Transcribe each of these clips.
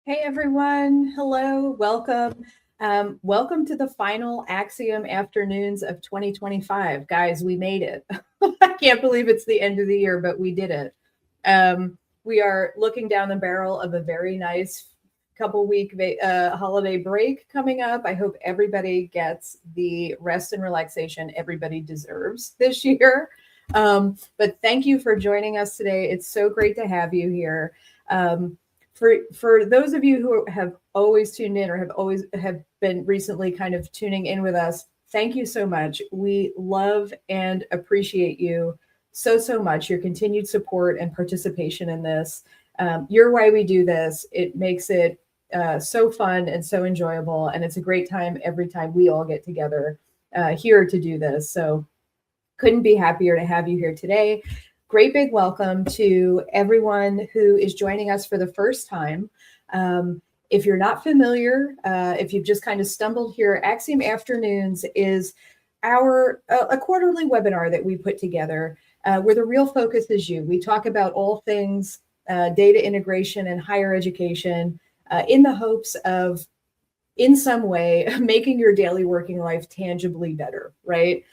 Hey everyone, hello, welcome. Welcome to the final Axiom afternoons of 2025. Guys, we made it. I can't believe it's the end of the year, but we did it. We are looking down the barrel of a very nice couple week holiday break coming up. I hope everybody gets the rest and relaxation everybody deserves this year. But thank you for joining us today. It's so great to have you here. For those of you who have always tuned in or have been recently kind of tuning in with us, thank you so much. We love and appreciate you so much, your continued support and participation in this. You're why we do this. It makes it so fun and so enjoyable, and it's a great time every time we all get together here to do this. So couldn't be happier to have you here today. Great big welcome to everyone who is joining us for the first time. If you're not familiar, if you've just kind of stumbled here, Axiom Afternoons is a quarterly webinar that we put together where the real focus is you. We talk about all things data integration and higher education in the hopes of, in some way, making your daily working life tangibly better, right?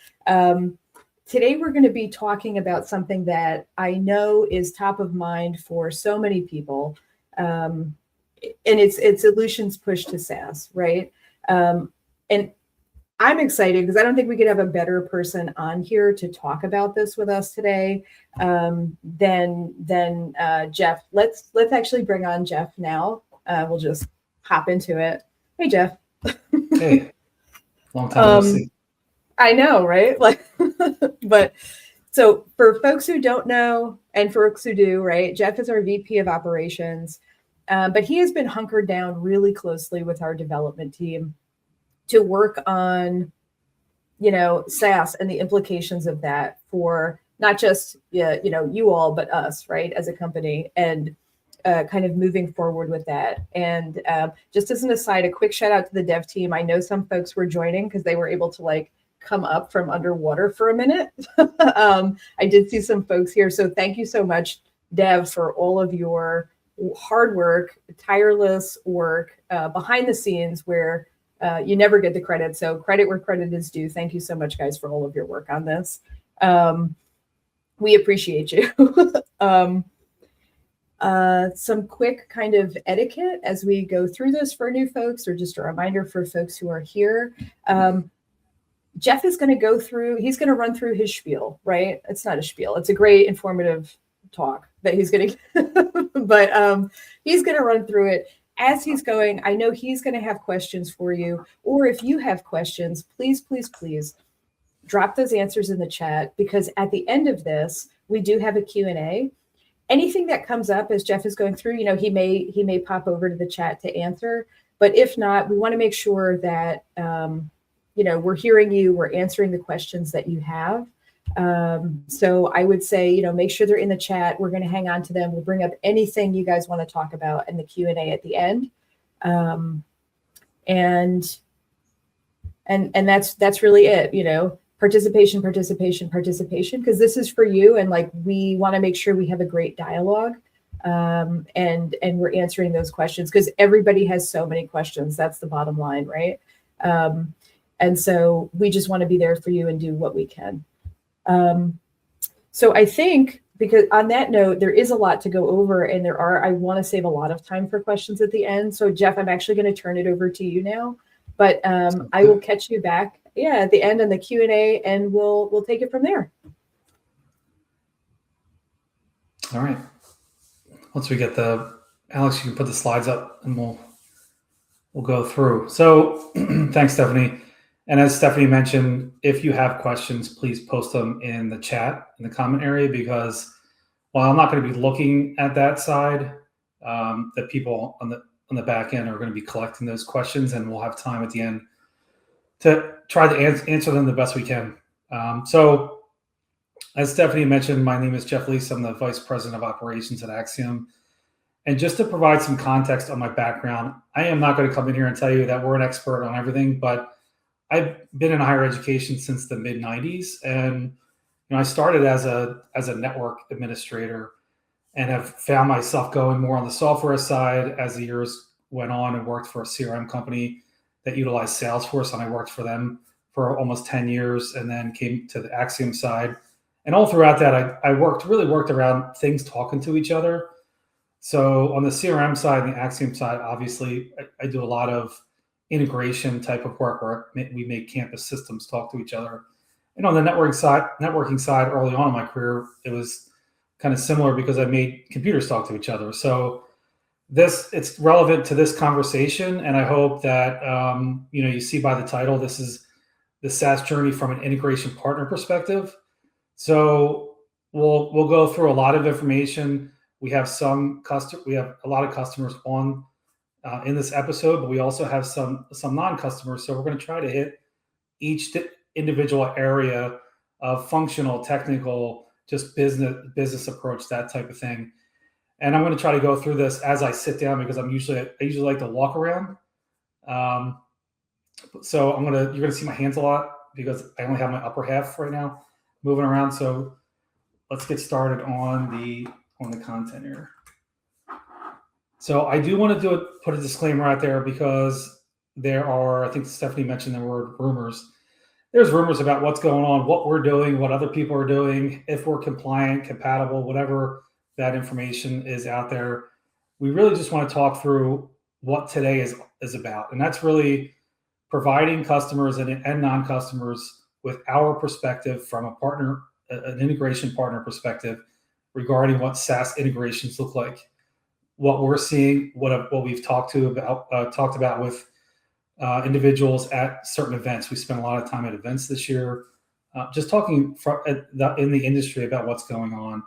Today, we're going to be talking about something that I know is top of mind for so many people, and it's Ellucian's push to SaaS, right? And I'm excited because I don't think we could have a better person on here to talk about this with us today than Jeff. Let's actually bring on Jeff now. We'll just hop into it. Hey, Jeff. Hey, long time no see. I know, right? But so for folks who don't know and for folks who do, right? Jeff is our VP of operations, but he has been hunkered down really closely with our development team to work on, SaaS and the implications of that for not just, you all, but us, right? As a company, and kind of moving forward with that. And just as an aside, a quick shout out to the dev team. I know some folks were joining because they were able to come up from underwater for a minute. I did see some folks here. So thank you so much, Dev, for all of your hard work, tireless work behind the scenes where you never get the credit. So credit where credit is due. Thank you so much, guys, for all of your work on this. We appreciate you. Some quick kind of etiquette as we go through this for new folks, or just a reminder for folks who are here. Jeff is going to he's going to run through his spiel, right? It's not a spiel. It's a great informative talk that he's going to, but he's going to run through it as he's going. I know he's going to have questions for you, or if you have questions, please drop those answers in the chat, because at the end of this, we do have a Q&A. Anything that comes up as Jeff is going through, he may pop over to the chat to answer, but if not, we want to make sure that, we're hearing you, we're answering the questions that you have. So I would say, make sure they're in the chat. We're going to hang on to them. We'll bring up anything you guys want to talk about in the Q&A at the end. And that's really it, participation, because this is for you. And we want to make sure we have a great dialogue. And we're answering those questions because everybody has so many questions. That's the bottom line, right? And so we just want to be there for you and do what we can. So I think, because on that note, there is a lot to go over, and I want to save a lot of time for questions at the end. So Jeff, I'm actually going to turn it over to you now, but I will catch you back, at the end on the Q&A, and we'll take it from there. All right. Once we get Alex, you can put the slides up and we'll go through. So thanks, Stephanie. And as Stephanie mentioned, if you have questions, please post them in the chat, in the comment area, because while I'm not going to be looking at that side, the people on the back end are going to be collecting those questions, and we'll have time at the end to try to answer them the best we can. So as Stephanie mentioned, my name is Jeff Leese. I'm the Vice President of Operations at Axiom. And just to provide some context on my background, I am not going to come in here and tell you that we're an expert on everything, but I've been in higher education since the mid 90s. And I started as a network administrator and have found myself going more on the software side as the years went on and worked for a CRM company that utilized Salesforce, and I worked for them for almost 10 years, and then came to the Axiom side. And all throughout that, I worked around things talking to each other. So on the CRM side and the Axiom side, obviously, I do a lot of integration type of work where we make campus systems talk to each other. And on the networking side, early on in my career, it was kind of similar because I made computers talk to each other. So it's relevant to this conversation, and I hope that you see by the title, this is the SaaS journey from an integration partner perspective. So we'll go through a lot of information. We have a lot of customers on in this episode, but we also have some non-customers. So we're going to try to hit each individual area of functional, technical, just business approach, that type of thing. And I'm going to try to go through this as I sit down because I usually like to walk around. So you're going to see my hands a lot because I only have my upper half right now moving around. So let's get started on the content here. So I do want to put a disclaimer out there because there are, I think Stephanie mentioned the word rumors. There's rumors about what's going on, what we're doing, what other people are doing, if we're compliant, compatible, whatever that information is out there. We really just want to talk through what today is about. And that's really providing customers and non-customers with our perspective from an integration partner perspective regarding what SaaS integrations look like, what we're seeing, what we've talked about with individuals at certain events. We spent a lot of time at events this year, just talking in the industry about what's going on.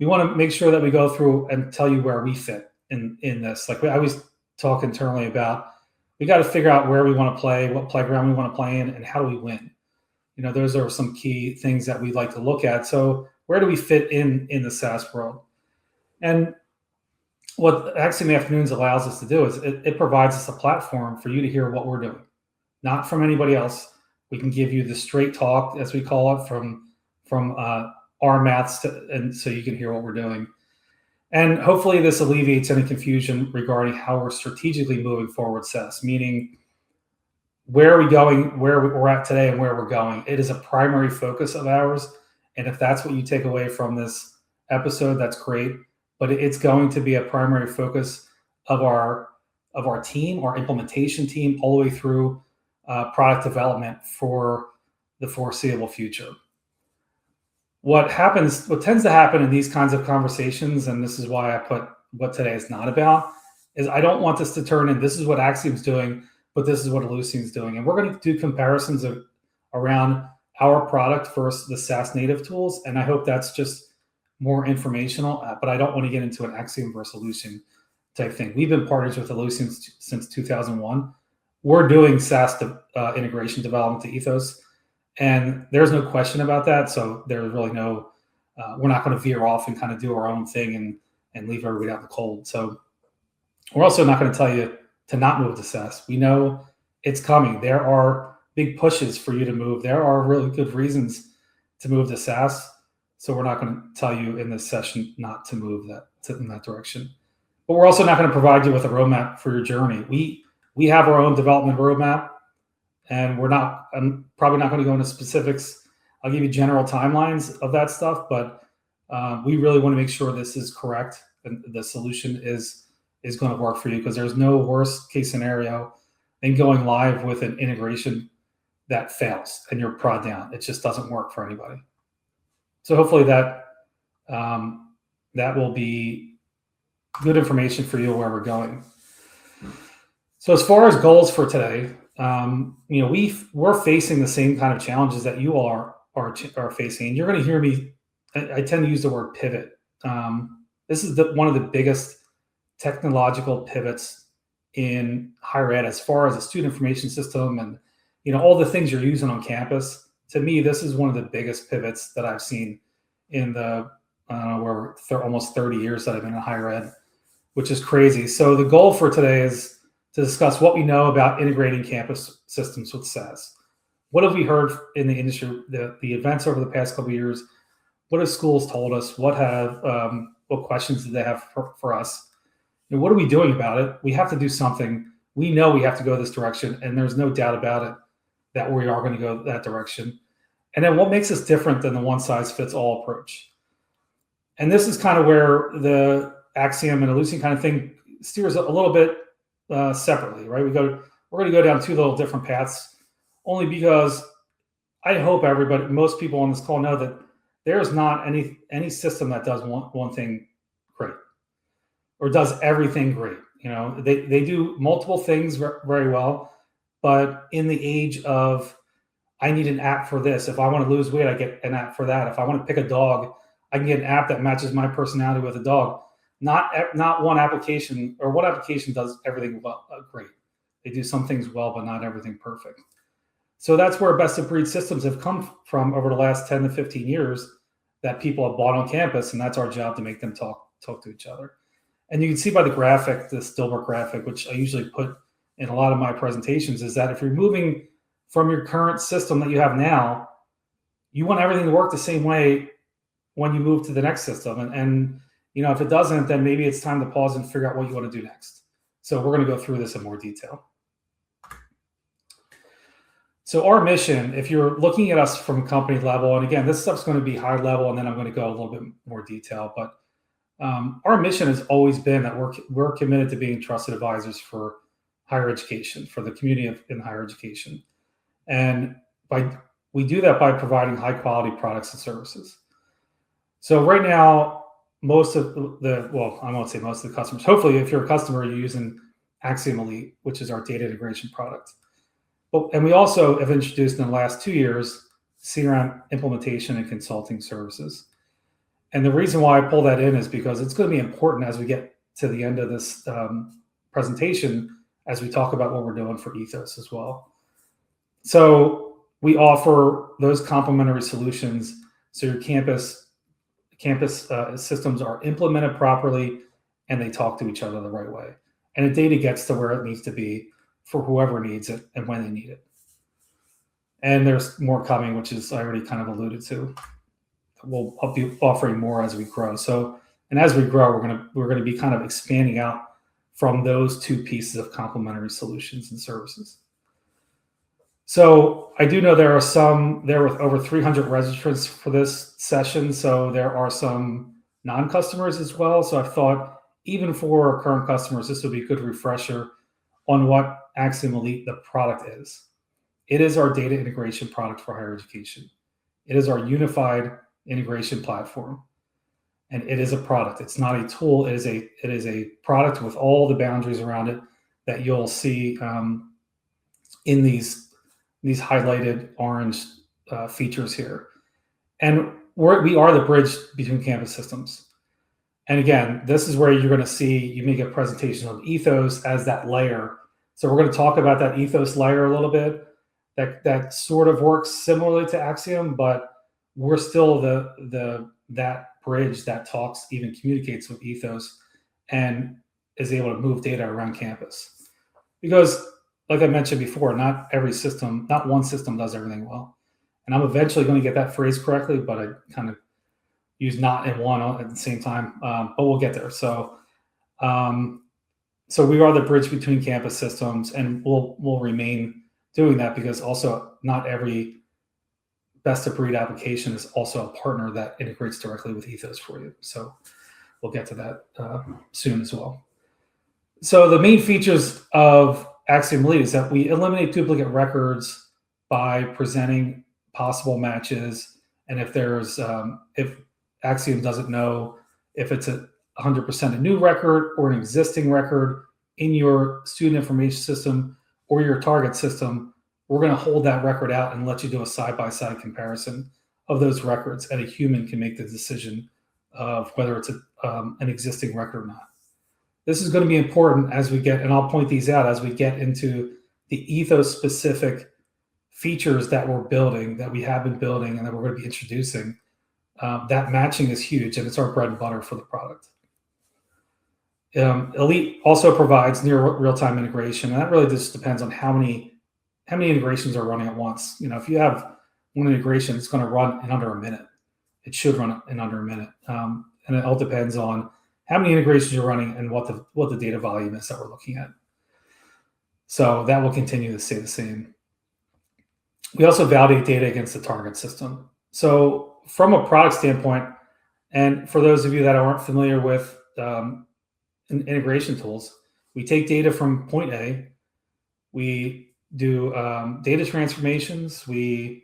We want to make sure that we go through and tell you where we fit in this. Like I always talk internally about, we got to figure out where we want to play, what playground we want to play in, and how do we win. Those are some key things that we'd like to look at. So where do we fit in the SaaS world? And what Axiom Afternoons allows us to do is it provides us a platform for you to hear what we're doing, not from anybody else. We can give you the straight talk, as we call it, from our mouths, and so you can hear what we're doing. And hopefully this alleviates any confusion regarding how we're strategically moving forward SaaS, meaning where are we going, where we're at today, and where we're going. It is a primary focus of ours. And if that's what you take away from this episode, that's great. But it's going to be a primary focus of our team, our implementation team, all the way through product development for the foreseeable future. What tends to happen in these kinds of conversations, and this is why I put what today is not about, is I don't want this to turn in, this is what Axiom's doing, but this is what Ellucian's doing. And we're going to do comparisons around our product versus the SaaS native tools. And I hope that's just more informational, but I don't want to get into an Axiom versus Ellucian type thing. We've been partners with Ellucian since 2001. We're doing SaaS integration development to Ethos, and there's no question about that. So there's really we're not going to veer off and kind of do our own thing and leave everybody out in the cold. So we're also not going to tell you to not move to SaaS. We know it's coming. There are big pushes for you to move. There are really good reasons to move to SaaS. So we're not going to tell you in this session not to move in that direction. But we're also not going to provide you with a roadmap for your journey. We have our own development roadmap, and I'm probably not going to go into specifics. I'll give you general timelines of that stuff, but we really want to make sure this is correct and the solution is going to work for you, because there's no worst case scenario than going live with an integration that fails and you're prod down. It just doesn't work for anybody. So hopefully that will be good information for you where we're going. So as far as goals for today, we're facing the same kind of challenges that you all are facing. And you're going to hear me. I tend to use the word pivot. This is one of the biggest technological pivots in higher ed, as far as a student information system and all the things you're using on campus. To me, this is one of the biggest pivots that I've seen in the almost 30 years that I've been in higher ed, which is crazy. So the goal for today is to discuss what we know about integrating campus systems with SaaS. What have we heard in the industry, the events over the past couple of years? What have schools told us? What questions do they have for us? what are we doing about it? We have to do something. We know we have to go this direction, and there's no doubt about it that we are going to go that direction. And then what makes us different than the one-size-fits-all approach? And this is kind of where the Axiom and Ellucian kind of thing steers a little bit separately, right? We're going to go down two little different paths, only because I hope most people on this call know that there is not any system that does one thing great or does everything great. They do multiple things very well, but in the age of, I need an app for this. If I want to lose weight, I get an app for that. If I want to pick a dog, I can get an app that matches my personality with a dog. Not one application, or one application does everything well, great. They do some things well, but not everything perfect. So that's where best of breed systems have come from over the last 10 to 15 years that people have bought on campus, and that's our job to make them talk to each other. And you can see by the graphic, this Dilbert graphic, which I usually put in a lot of my presentations, is that if you're moving from your current system that you have now, you want everything to work the same way when you move to the next system. And if it doesn't, then maybe it's time to pause and figure out what you want to do next. So we're going to go through this in more detail. So our mission, if you're looking at us from a company level, and again, this stuff's going to be high level, and then I'm going to go a little bit more detail, but our mission has always been that we're committed to being trusted advisors for higher education, for the community in higher education. And we do that by providing high quality products and services. So right now, most of I won't say most of the customers, hopefully if you're a customer, you're using Axiom Elite, which is our data integration product. And we also have introduced in the last 2 years CRM implementation and consulting services. And the reason why I pull that in is because it's going to be important as we get to the end of this presentation, as we talk about what we're doing for Ethos as well. So we offer those complementary solutions so your campus systems are implemented properly and they talk to each other the right way. And the data gets to where it needs to be for whoever needs it and when they need it. And there's more coming, which is I already kind of alluded to. We'll be offering more as we grow. And as we grow, we're going to be kind of expanding out from those two pieces of complementary solutions and services. So I do know there with over 300 registrants for this session. So there are some non-customers as well. So I thought even for our current customers, this would be a good refresher on what Axiom Elite, the product is. It is our data integration product for higher education. It is our unified integration platform. And it is a product. It's not a tool. It is a product with all the boundaries around it that you'll see in these highlighted orange features here. And we are the bridge between campus systems. And again, this is where you're going to see, you may get presentations of Ethos as that layer. So we're going to talk about that Ethos layer a little bit. That sort of works similarly to Axiom, but we're still that bridge that talks, even communicates with Ethos and is able to move data around campus. Because like I mentioned before, not one system does everything well. And I'm eventually going to get that phrase correctly, but I kind of use not and one at the same time, but we'll get there. So we are the bridge between campus systems, and we'll remain doing that because also not every best of breed application is also a partner that integrates directly with Ethos for you. So we'll get to that soon as well. So the main features of Axiom Elite is that we eliminate duplicate records by presenting possible matches. And if Axiom doesn't know if it's 100% a new record or an existing record in your student information system or your target system, we're going to hold that record out and let you do a side-by-side comparison of those records, and a human can make the decision of whether it's an existing record or not. This is going to be important as we get, and I'll point these out as we get into the Ethos-specific features that we're building, that we have been building, and that we're going to be introducing. That matching is huge, and it's our bread and butter for the product. Elite also provides near real-time integration, and that really just depends on how many integrations are running at once. If you have one integration, it's going to run in under a minute. It should run in under a minute, and it all depends on how many integrations you're running, and what the data volume is that we're looking at. So that will continue to stay the same. We also validate data against the target system. So from a product standpoint, and for those of you that aren't familiar with integration tools, we take data from point A, we do data transformations, we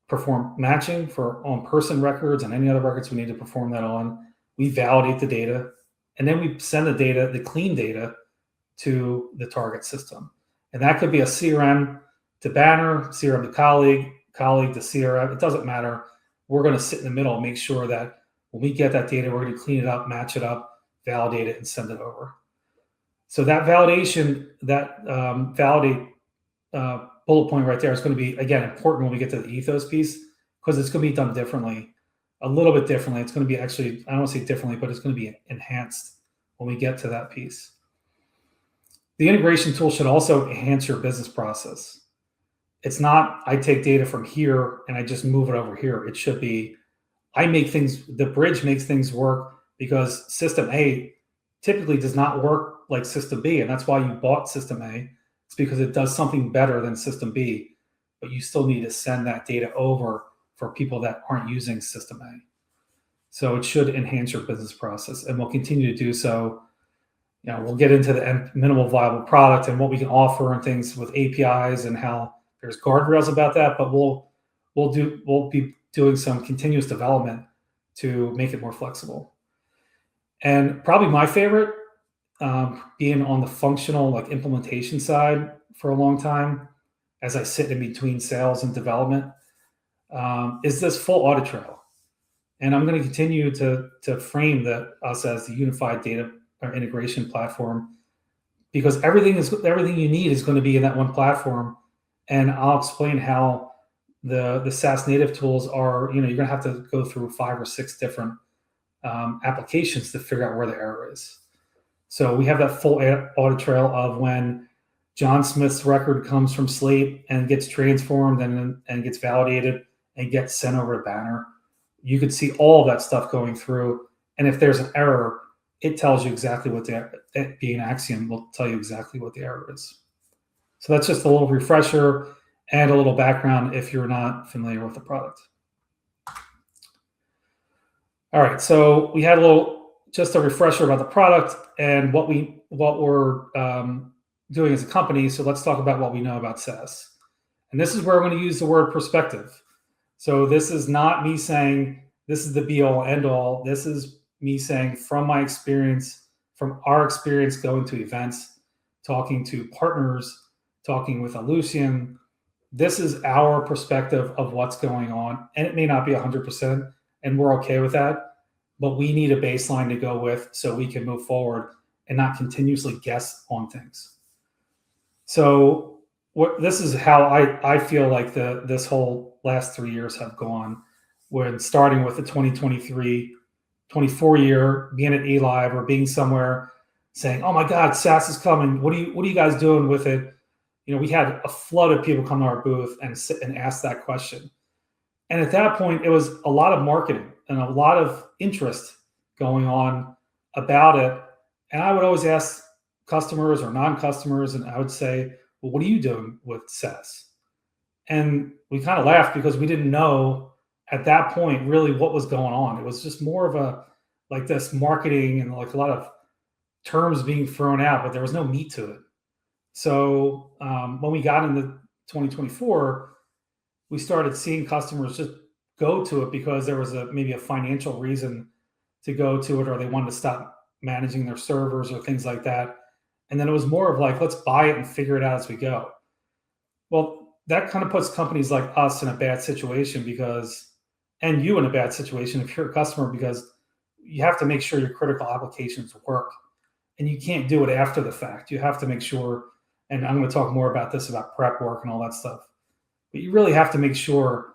perform matching on person records and any other records we need to perform that on. We validate the data, and then we send the clean data, to the target system. And that could be a CRM to Banner, CRM to colleague to CRM. It doesn't matter. We're going to sit in the middle and make sure that when we get that data, we're going to clean it up, match it up, validate it, and send it over. So that validation, that validate bullet point right there is going to be, again, important when we get to the ethos piece, because it's going to be done differently, a little bit differently. It's going to be actually, I don't want to say differently, but it's going to be enhanced when we get to that piece. The integration tool should also enhance your business process. It's not, I take data from here and I just move it over here. It should be, the bridge makes things work, because system A typically does not work like system B. And that's why you bought system A. It's because it does something better than system B, but you still need to send that data over for people that aren't using system A. So it should enhance your business process, and we'll continue to do so. We'll get into the minimal viable product and what we can offer and things with APIs and how there's guardrails about that, but we'll be doing some continuous development to make it more flexible. And probably my favorite, being on the functional implementation side for a long time, as I sit in between sales and development, is this full audit trail. And I'm going to continue to frame us as the unified data or integration platform, because everything you need is going to be in that one platform. And I'll explain how the SaaS native tools are, you're going to have to go through 5 or 6 different applications to figure out where the error is. So we have that full audit trail of when John Smith's record comes from Slate and gets transformed and gets validated and gets sent over to Banner. You could see all of that stuff going through. And if there's an error, it tells you exactly what being Axiom will tell you exactly what the error is. So that's just a little refresher and a little background if you're not familiar with the product. All right, so we had just a refresher about the product and what we're doing as a company. So let's talk about what we know about SaaS. And this is where I'm going to use the word perspective. So this is not me saying this is the be all end all. This is me saying from our experience going to events, talking to partners, talking with Ellucian, this is our perspective of what's going on. And it may not be 100%, and we're okay with that, but we need a baseline to go with so we can move forward and not continuously guess on things. So this is how I feel like this whole last 3 years have gone, when starting with the 2023-24 year, being at eLive or being somewhere saying, oh my God, SaaS is coming. What are you guys doing with it? We had a flood of people come to our booth and sit and ask that question. And at that point, it was a lot of marketing and a lot of interest going on about it. And I would always ask customers or non-customers, and I would say, well, what are you doing with SaaS? And we kind of laughed because we didn't know at that point really what was going on. It was just more of this marketing and a lot of terms being thrown out, but there was no meat to it. So when we got into 2024, we started seeing customers just go to it because there was maybe a financial reason to go to it, or they wanted to stop managing their servers or things like that. And then it was more of let's buy it and figure it out as we go. Well, that kind of puts companies like us in a bad situation and you in a bad situation if you're a customer, because you have to make sure your critical applications work, and you can't do it after the fact. You have to make sure, and I'm going to talk more about this, about prep work and all that stuff, but you really have to make sure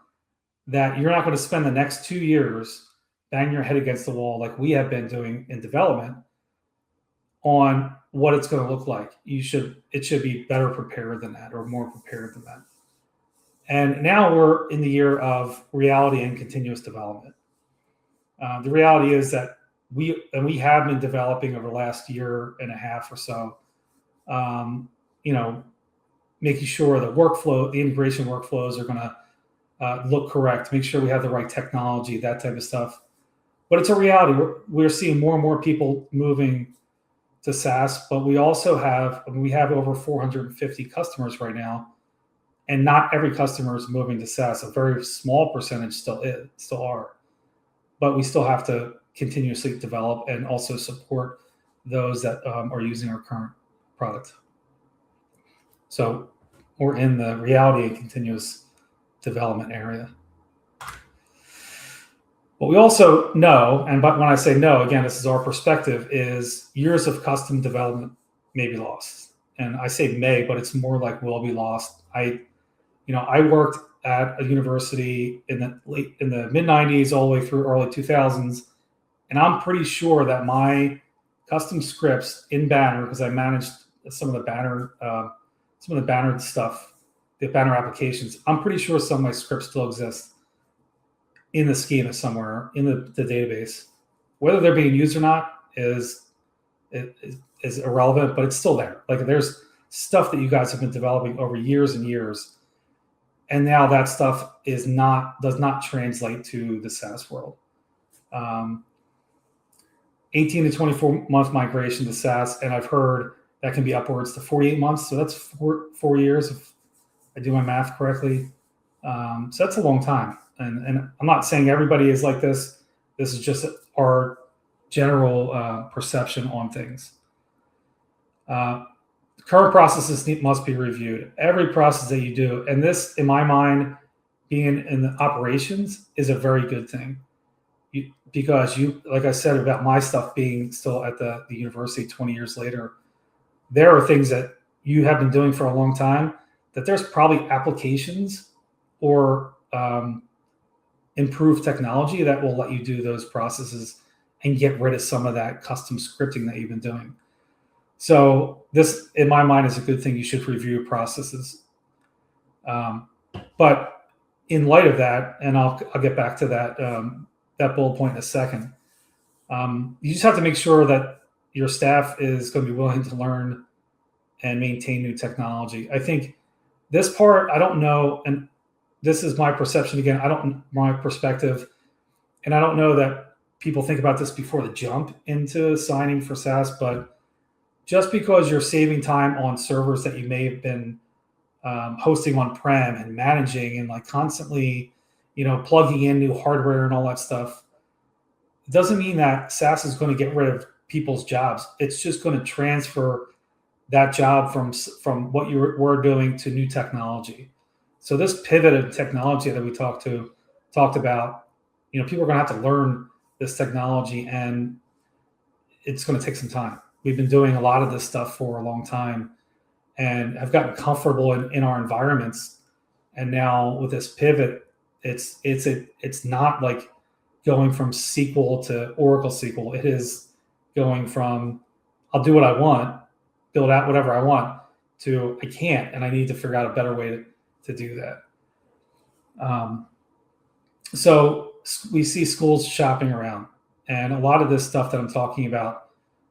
that you're not going to spend the next 2 years banging your head against the wall like we have been doing in development on what it's going to look like. It should be better prepared than that, or more prepared than that. And now we're in the year of reality and continuous development. The reality is that we have been developing over the last year and a half or so, making sure the integration workflows are going to look correct, make sure we have the right technology, that type of stuff. But it's a reality. We're seeing more and more people moving to SaaS, but we also have over 450 customers right now, and not every customer is moving to SaaS. A very small percentage still are, but we still have to continuously develop and also support those that are using our current product. So we're in the reality and continuous development area. What we also know, but when I say no, again, this is our perspective, is years of custom development may be lost. And I say may, but it's more like will be lost. I worked at a university in the mid 90s all the way through early 2000s, and I'm pretty sure that my custom scripts in Banner, because I managed some of the Banner stuff, the Banner applications, I'm pretty sure some of my scripts still exist in the schema somewhere in the database. Whether they're being used or not is irrelevant, but it's still there. Like, there's stuff that you guys have been developing over years and years, and now that stuff does not translate to the SaaS world. 18 to 24 month migration to SaaS, and I've heard that can be upwards to 48 months. So that's 4 years if I do my math correctly. So that's a long time. And I'm not saying everybody is like this. This is just our general perception on things. Current processes must be reviewed. Every process that you do, and this, in my mind, being in the operations is a very good thing. Because like I said about my stuff being still at the university 20 years later, there are things that you have been doing for a long time that there's probably applications or improved technology that will let you do those processes and get rid of some of that custom scripting that you've been doing. So this, in my mind, is a good thing. You should review processes. But in light of that, and I'll get back to that bullet point in a second, you just have to make sure that your staff is going to be willing to learn and maintain new technology. I think this part, I don't know, and this is my perception again. My perspective, and I don't know that people think about this before the jump into signing for SaaS, but just because you're saving time on servers that you may have been hosting on-prem and managing and like constantly, plugging in new hardware and all that stuff, it doesn't mean that SaaS is going to get rid of people's jobs. It's just going to transfer that job from what you were doing to new technology. So this pivot of technology that we talked about, people are going to have to learn this technology, and it's going to take some time. We've been doing a lot of this stuff for a long time and have gotten comfortable in our environments. And now with this pivot, it's not like going from SQL to Oracle SQL. It is going from I'll do what I want, build out whatever I want, to I can't, and I need to figure out a better way to do that. So we see schools shopping around, and a lot of this stuff that I'm talking about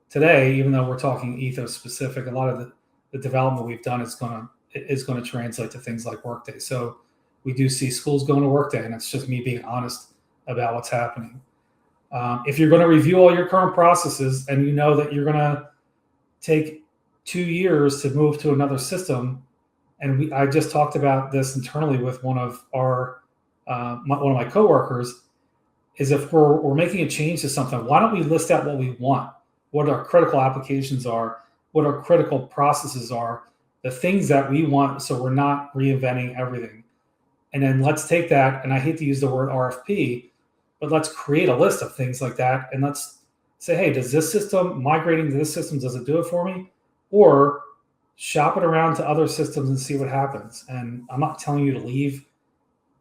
today, even though we're talking ethos specific, a lot of the development we've done is going to translate to things like Workday. So we do see schools going to Workday, and it's just me being honest about what's happening. If you're going to review all your current processes and you know that you're going to take 2 years to move to another system, and I just talked about this internally with one of my coworkers, is if we're making a change to something, why don't we list out what we want, what our critical applications are, what our critical processes are, the things that we want, so we're not reinventing everything. And then let's take that, and I hate to use the word RFP, but let's create a list of things like that, and let's say, hey, does this system, migrating to this system, does it do it for me? Or shop it around to other systems and see what happens. And I'm not telling you to leave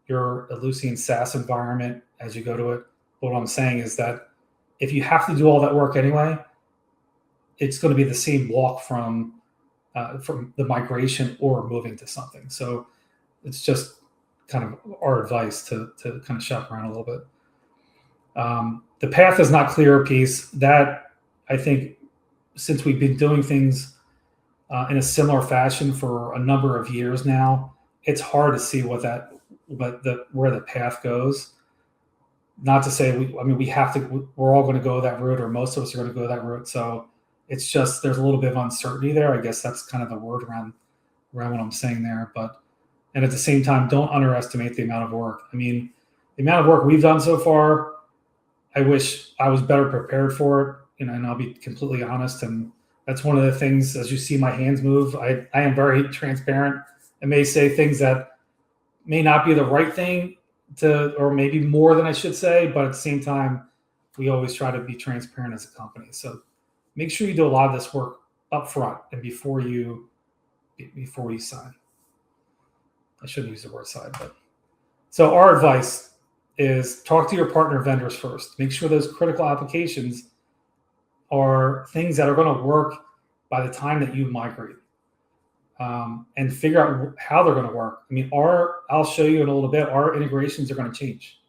your Ellucian SaaS environment as you go to it. But what I'm saying is that if you have to do all that work anyway, it's going to be the same walk from the migration or moving to something. So it's just kind of our advice to kind of shop around a little bit. The path is not clear piece. That, I think, since we've been doing things in a similar fashion for a number of years now, it's hard to see where the path goes. Not to say we have to. We're all going to go that route, or most of us are going to go that route. So it's just there's a little bit of uncertainty there. I guess that's kind of the word around what I'm saying there. And at the same time, don't underestimate the amount of work. I mean, the amount of work we've done so far, I wish I was better prepared for it. And I'll be completely honest. And that's one of the things, as you see my hands move, I am very transparent. I may say things that may not be the right thing or maybe more than I should say, but at the same time, we always try to be transparent as a company. So make sure you do a lot of this work up front and before you sign. I shouldn't use the word sign, but so our advice is talk to your partner vendors first. Make sure those critical applications are things that are going to work by the time that you migrate, and figure out how they're going to work. I mean, I'll show you in a little bit, our integrations are going to change.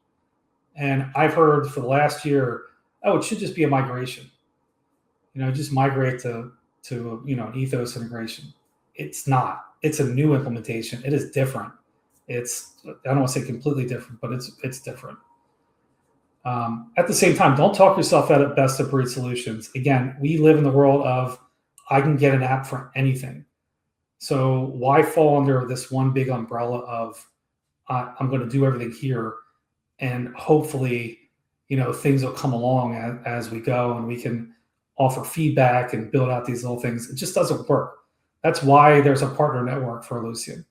And I've heard for the last year, oh, it should just be a migration. Just migrate to an Ethos integration. It's not. It's a new implementation. It is different. I don't want to say completely different, but it's different. At the same time, don't talk yourself out of best of breed solutions. Again, we live in the world of I can get an app for anything. So why fall under this one big umbrella of I'm going to do everything here, and hopefully, things will come along as we go, and we can offer feedback and build out these little things. It just doesn't work. That's why there's a partner network for Ellucian.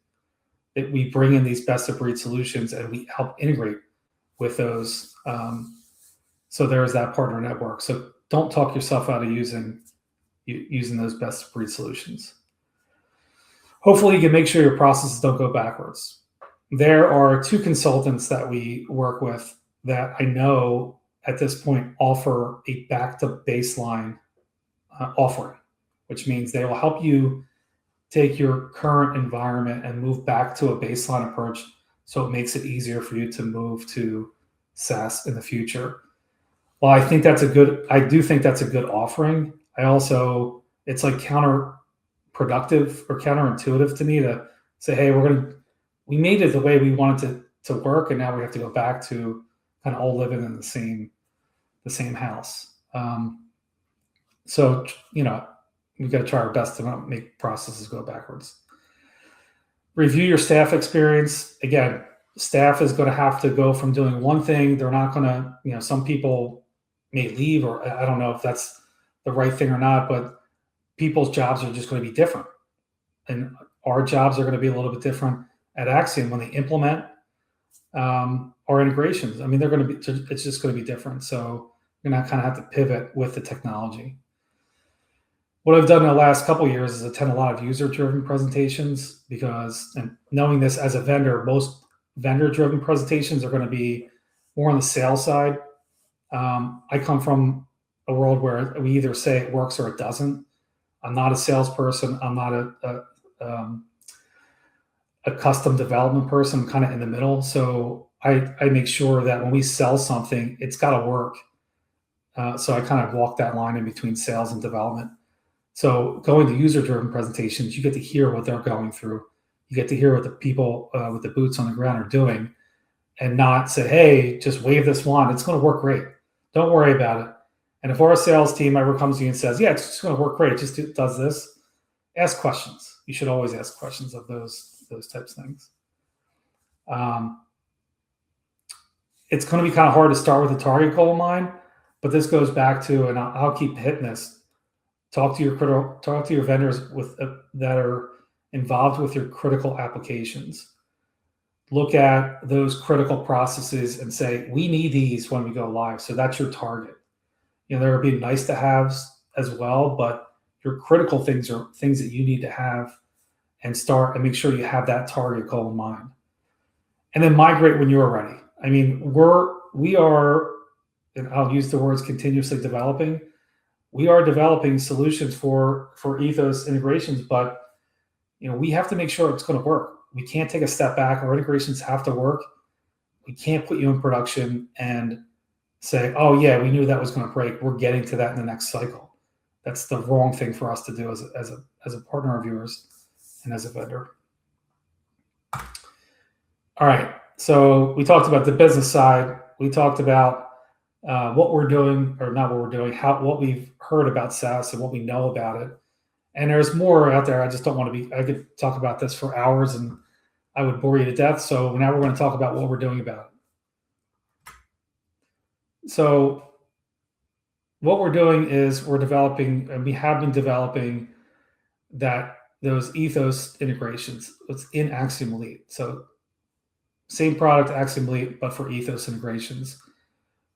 That we bring in these best of breed solutions and we help integrate with those. So there's that partner network. So don't talk yourself out of using those best of breed solutions. Hopefully you can make sure your processes don't go backwards. There are 2 consultants that we work with that I know at this point offer a back to baseline offering, which means they will help you take your current environment and move back to a baseline approach, so it makes it easier for you to move to SaaS in the future. Well, I do think that's a good offering. It's like counterproductive or counterintuitive to me to say, hey, we made it the way we wanted it to work, and now we have to go back to kind of all living in the same house. So we've got to try our best to not make processes go backwards. Review your staff experience. Again, staff is going to have to go from doing one thing. They're not going to, some people may leave, or I don't know if that's the right thing or not, but people's jobs are just going to be different. And our jobs are going to be a little bit different at Axiom when they implement our integrations. I mean, it's just going to be different. So you're going to kind of have to pivot with the technology. What I've done in the last couple of years is attend a lot of user-driven presentations and knowing this as a vendor, most vendor-driven presentations are going to be more on the sales side. I come from a world where we either say it works or it doesn't. I'm not a salesperson. I'm not a custom development person. I'm kind of in the middle. So I make sure that when we sell something, it's got to work. So I kind of walk that line in between sales and development. So going to user-driven presentations, you get to hear what they're going through. You get to hear what the people with the boots on the ground are doing, and not say, hey, just wave this wand. It's going to work great. Don't worry about it. And if our sales team ever comes to you and says, yeah, it's just going to work great, it just does this, ask questions. You should always ask questions of those types of things. It's going to be kind of hard to start with a target goal in mind, but this goes back to, and I'll keep hitting this, talk to your vendors that are involved with your critical applications. Look at those critical processes and say, we need these when we go live. So that's your target. There will be nice to haves as well, but your critical things are things that you need to have and start and make sure you have that target goal in mind. And then migrate when you're ready. I mean, we are, and I'll use the words continuously developing. We are developing solutions for Ethos integrations, but we have to make sure it's going to work. We can't take a step back. Our integrations have to work. We can't put you in production and say, oh yeah, we knew that was going to break. We're getting to that in the next cycle. That's the wrong thing for us to do as a partner of yours and as a vendor. All right. So we talked about the business side. We talked about what we're doing, or not what we're doing, what we've heard about SaaS and what we know about it. And there's more out there. I just don't want to I could talk about this for hours and I would bore you to death. So now we're going to talk about what we're doing about it. So what we're doing is we're developing, and we have been developing those ethos integrations. It's in Axiom Elite. So same product, Axiom Elite, but for ethos integrations.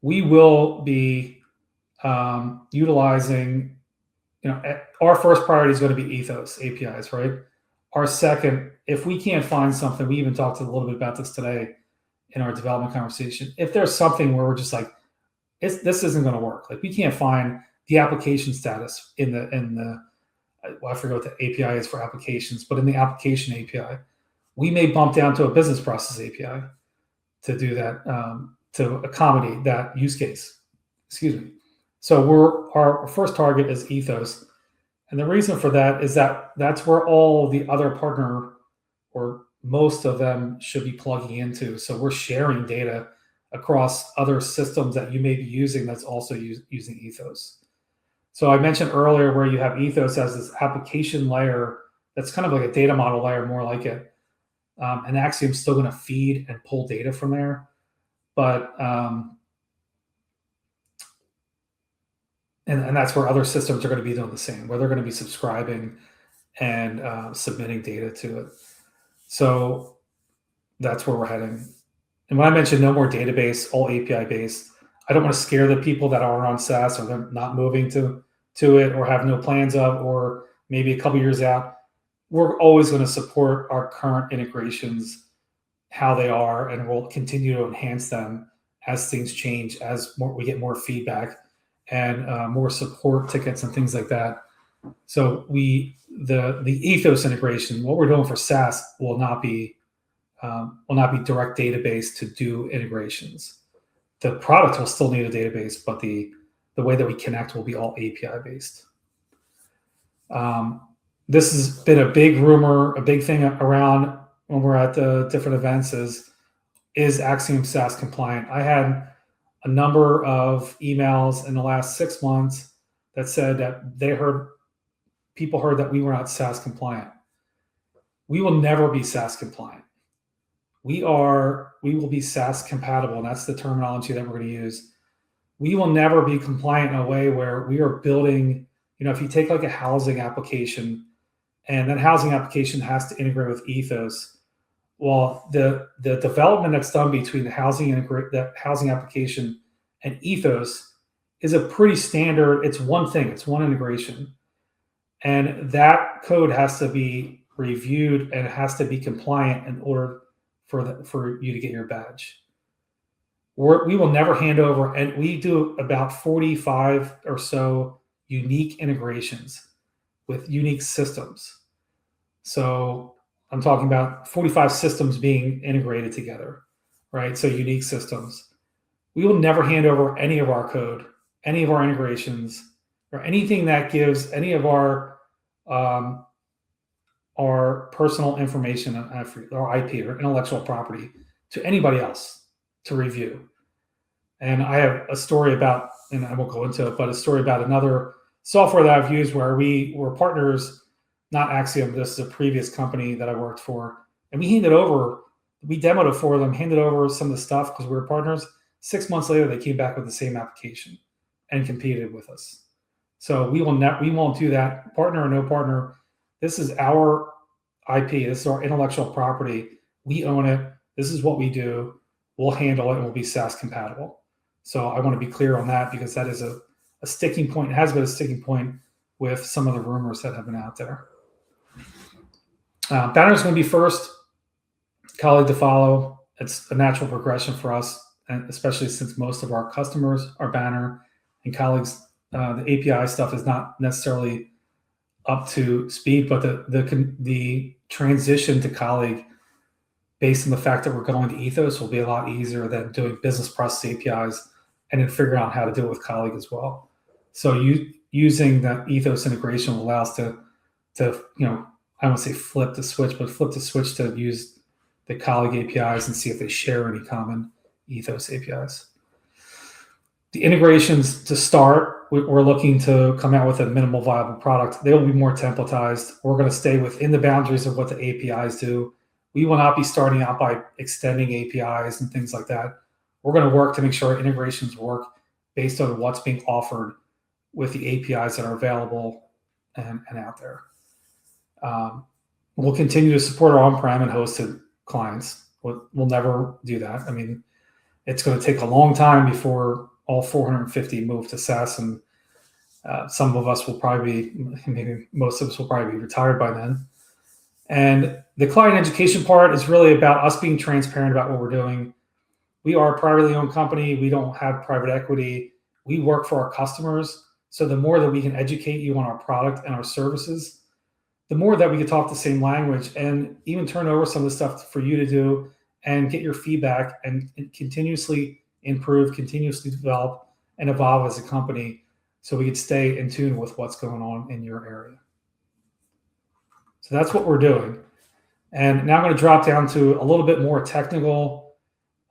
We will be utilizing, our first priority is going to be ethos APIs, right? Our second, if we can't find something, we even talked a little bit about this today in our development conversation. If there's something where we're just like, this isn't going to work. Like we can't find the application status in the I forget what the API is for applications, but in the application API, we may bump down to a business process API to do that, to accommodate that use case. Excuse me. So our first target is ethos. And the reason for that is that that's where all the other partner, or most of them, should be plugging into. So we're sharing data across other systems that you may be using that's also using ethos. So I mentioned earlier where you have ethos as this application layer that's kind of like a data model layer, more like it. And Axiom's still going to feed and pull data from there. But and that's where other systems are going to be doing the same, where they're going to be subscribing and submitting data to it. So that's where we're heading. And when I mentioned no more database, all API based, I don't want to scare the people that are on SaaS or they're not moving to it or have no plans of, or maybe a couple years out. We're always going to support our current integrations, how they are, and we'll continue to enhance them as things change, as we get more feedback and more support tickets and things like that. So the ethos integration, what we're doing for SaaS will not be direct database to do integrations. The product will still need a database, but the way that we connect will be all API based. This has been a big rumor, a big thing around when we're at the different events is Axiom SaaS compliant? I had a number of emails in the last 6 months that said that people heard that we were not SaaS compliant. We will never be SaaS compliant. We will be SaaS compatible, and that's the terminology that we're going to use. We will never be compliant in a way where we are building, if you take like a housing application and that housing application has to integrate with ethos, well, the development that's done between the housing application and ethos is a pretty standard, it's one thing, it's one integration. And that code has to be reviewed and it has to be compliant in order for you to get your badge. We will never hand over, and we do about 45 or so unique integrations with unique systems. So I'm talking about 45 systems being integrated together, right? So unique systems. We will never hand over any of our code, any of our integrations, or anything that gives any of our personal information, or IP, or intellectual property, to anybody else to review. And I have a story about, and I won't go into it, but a story about another software that I've used where we were partners, not Axiom, this is a previous company that I worked for, and we demoed it for them, handed over some of the stuff because we were partners. 6 months later, they came back with the same application and competed with us. So we won't do that, partner or no partner. This is our IP. This is our intellectual property. We own it. This is what we do. We'll handle it and we'll be SaaS compatible. So I want to be clear on that because that is a sticking point. It has been a sticking point with some of the rumors that have been out there. Banner is going to be first, colleague to follow. It's a natural progression for us, and especially since most of our customers are Banner and colleagues. The API stuff is not necessarily up to speed, but the transition to colleague, based on the fact that we're going to ethos, will be a lot easier than doing business process APIs and then figuring out how to do it with colleague as well. So using that ethos integration will allow us to I don't say flip the switch, but flip the switch to use the colleague APIs and see if they share any common ethos APIs. The integrations to start, we're looking to come out with a minimal viable product. They will be more templatized. We're going to stay within the boundaries of what the APIs do. We will not be starting out by extending APIs and things like that. We're going to work to make sure our integrations work based on what's being offered with the APIs that are available and out there. We'll continue to support our on-prem and hosted clients. We'll never do that. I mean, it's going to take a long time before all 450 move to SaaS, and some of us will probably maybe most of us will probably be retired by then. And the client education part is really about us being transparent about what we're doing. We are a privately owned company. We don't have private equity. We work for our customers. So the more that we can educate you on our product and our services, the more that we can talk the same language and even turn over some of the stuff for you to do and get your feedback and continuously improve, continuously develop, and evolve as a company so we can stay in tune with what's going on in your area. So that's what we're doing. And now I'm going to drop down to a little bit more technical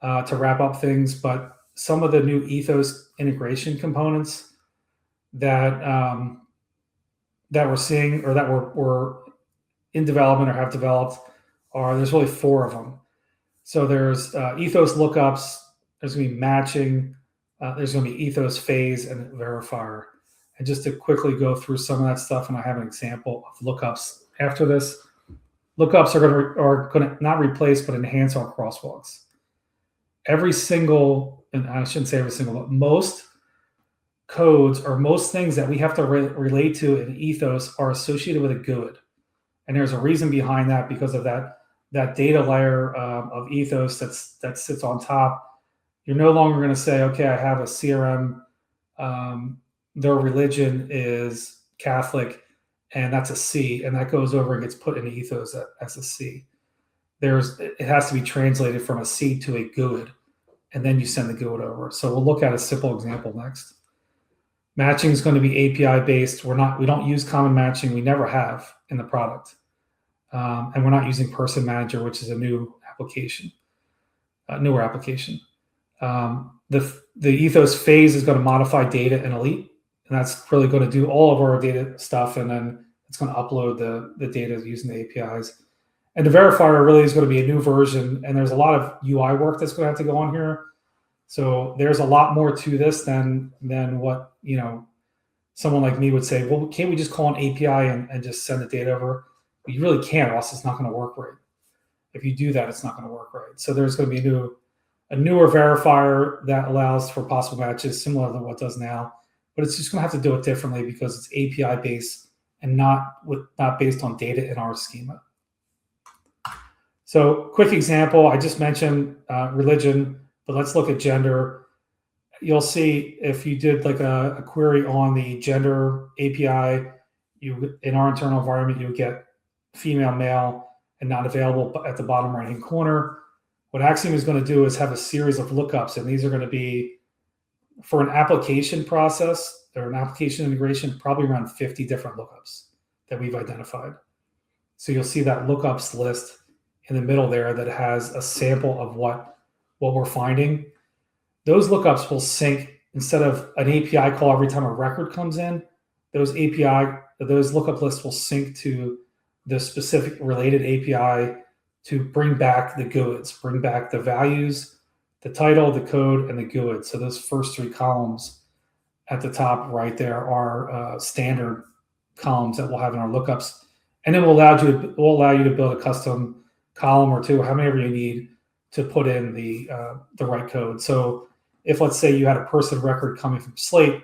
to wrap up things, but some of the new ethos integration components that that we're seeing or that we're in development or have developed there's really 4 of them. So there's ethos lookups, there's going to be matching, there's going to be ethos phase and verifier. And just to quickly go through some of that stuff, and I have an example of lookups after this. Lookups are going to not replace but enhance our crosswalks. Every single, and I shouldn't say every single, but most codes or most things that we have to relate to in ethos are associated with a GUID. And there's a reason behind that because of that data layer of ethos that sits on top. You're no longer going to say, okay, I have a CRM, their religion is Catholic, and that's a C, and that goes over and gets put in ethos as a C. It has to be translated from a C to a GUID, and then you send the GUID over. So we'll look at a simple example next. Matching is going to be API based. We don't use common matching. We never have in the product, and we're not using Person Manager, which is a newer application. The ethos phase is going to modify data in Elite, and that's really going to do all of our data stuff, and then it's going to upload the data using the APIs. And the verifier really is going to be a new version, and there's a lot of UI work that's going to have to go on here. So there's a lot more to this than what someone like me would say. Well, can't we just call an API and just send the data over? But you really can't, or else it's not going to work right. If you do that, it's not going to work right. So there's going to be a newer verifier that allows for possible matches similar to what it does now, but it's just going to have to do it differently because it's API based and not based on data in our schema. So quick example, I just mentioned religion, but let's look at gender. You'll see if you did like a query on the gender API, in our internal environment, you would get female, male, and not available at the bottom right-hand corner. What Axiom is going to do is have a series of lookups, and these are going to be for an application process or an application integration, probably around 50 different lookups that we've identified. So you'll see that lookups list in the middle there that has a sample of what we're finding. Those lookups will sync instead of an API call every time a record comes in. Those lookup lists will sync to the specific related API to bring back the GUIDs, bring back the values, the title, the code, and the GUID. So those first 3 columns at the top right there are standard columns that we'll have in our lookups. And then we'll allow you to build a custom column or 2, however you need to put in the right code. So if, let's say, you had a person record coming from Slate,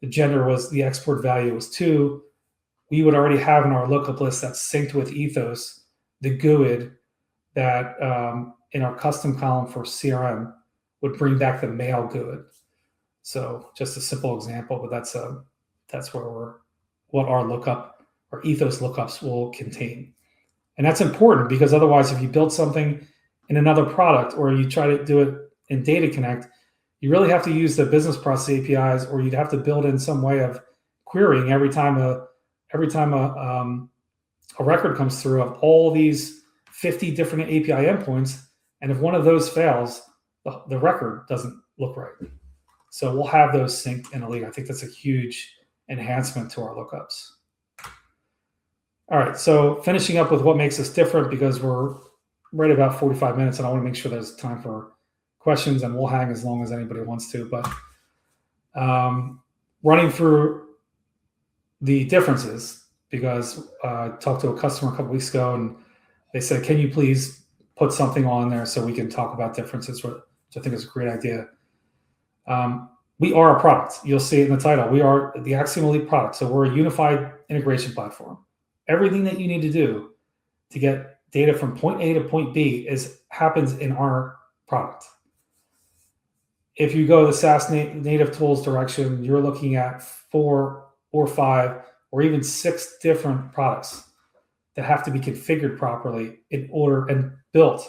the export value was 2, we would already have in our lookup list that's synced with ethos the GUID that in our custom column for CRM would bring back the male GUID. So just a simple example, but that's what our ethos lookups will contain. And that's important because otherwise, if you build something in another product or you try to do it in Data Connect, you really have to use the business process APIs, or you'd have to build in some way of querying every time a record comes through of all these 50 different API endpoints. And if one of those fails, the record doesn't look right. So we'll have those synced in Elite. I think that's a huge enhancement to our lookups. All right, so finishing up with what makes us different, because we're right about 45 minutes, and I want to make sure there's time for questions, and we'll hang as long as anybody wants to. But running through the differences, because I talked to a customer a couple weeks ago, and they said, "Can you please put something on there so we can talk about differences?" Which I think is a great idea. We are a product. You'll see it in the title. We are the Axiom Elite product. So we're a unified integration platform. Everything that you need to do to get data from point A to point B happens in our product. If you go the SaaS native tools direction, you're looking at 4 or 5 or even 6 different products that have to be configured properly in order and built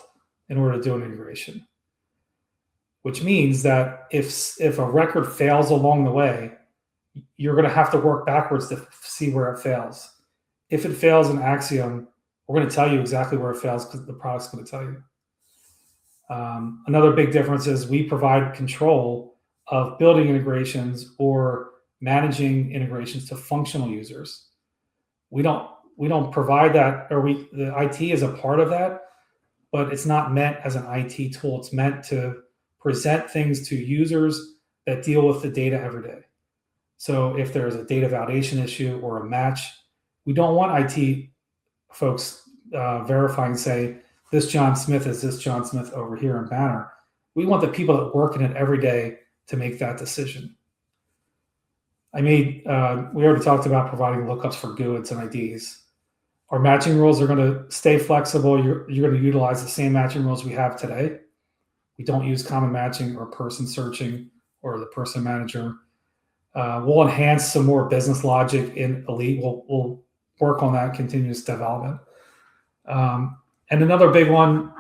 in order to do an integration. Which means that if a record fails along the way, you're going to have to work backwards to see where it fails. If it fails in Axiom, we're going to tell you exactly where it fails because the product's going to tell you. Another big difference is we provide control of building integrations or managing integrations to functional users. We don't provide that, or the IT is a part of that, but it's not meant as an IT tool. It's meant to present things to users that deal with the data every day. So if there's a data validation issue or a match, we don't want IT folks verifying, say, this John Smith is this John Smith over here in Banner. We want the people that work in it every day to make that decision. We already talked about providing lookups for GUIDs and IDs. Our matching rules are going to stay flexible. You're going to utilize the same matching rules we have today. We don't use common matching or person searching or the person manager. We'll enhance some more business logic in Elite. We'll work on that continuous development. And another big one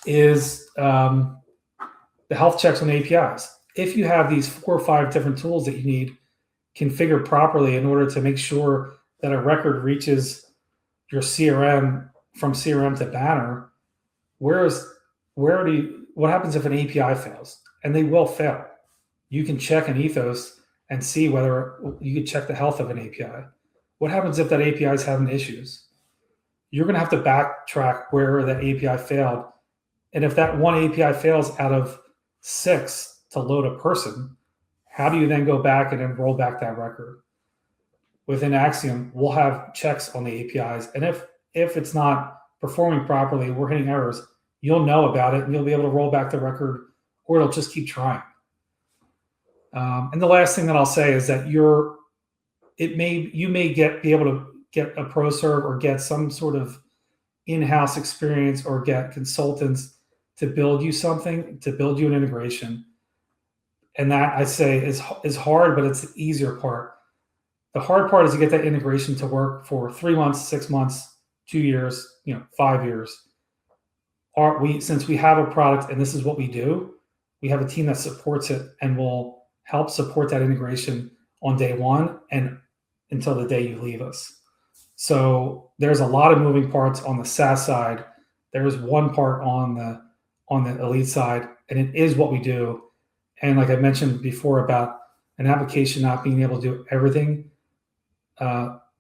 is the health checks on APIs. If you have these 4 or 5 different tools that you need configured properly in order to make sure that a record reaches your CRM from CRM to Banner, what happens if an API fails? And they will fail. You can check an ethos and see whether you can check the health of an API. What happens if that API is having issues? You're going to have to backtrack where that API failed. And if that one API fails out of 6 to load a person, how do you then go back and then roll back that record? Within Axiom, we'll have checks on the APIs. And if it's not performing properly, we're hitting errors, you'll know about it and you'll be able to roll back the record, or it'll just keep trying. And the last thing that I'll say is that you may be able to get a ProServe or get some sort of in-house experience or get consultants to build you something, to build you an integration. And that, I say, is hard, but it's the easier part. The hard part is to get that integration to work for 3 months, 6 months, 2 years, 5 years. Since we have a product and this is what we do, we have a team that supports it and will help support that integration on day one and until the day you leave us. So there's a lot of moving parts on the SaaS side. There's one part on the Elite side, and it is what we do. And like I mentioned before about an application not being able to do everything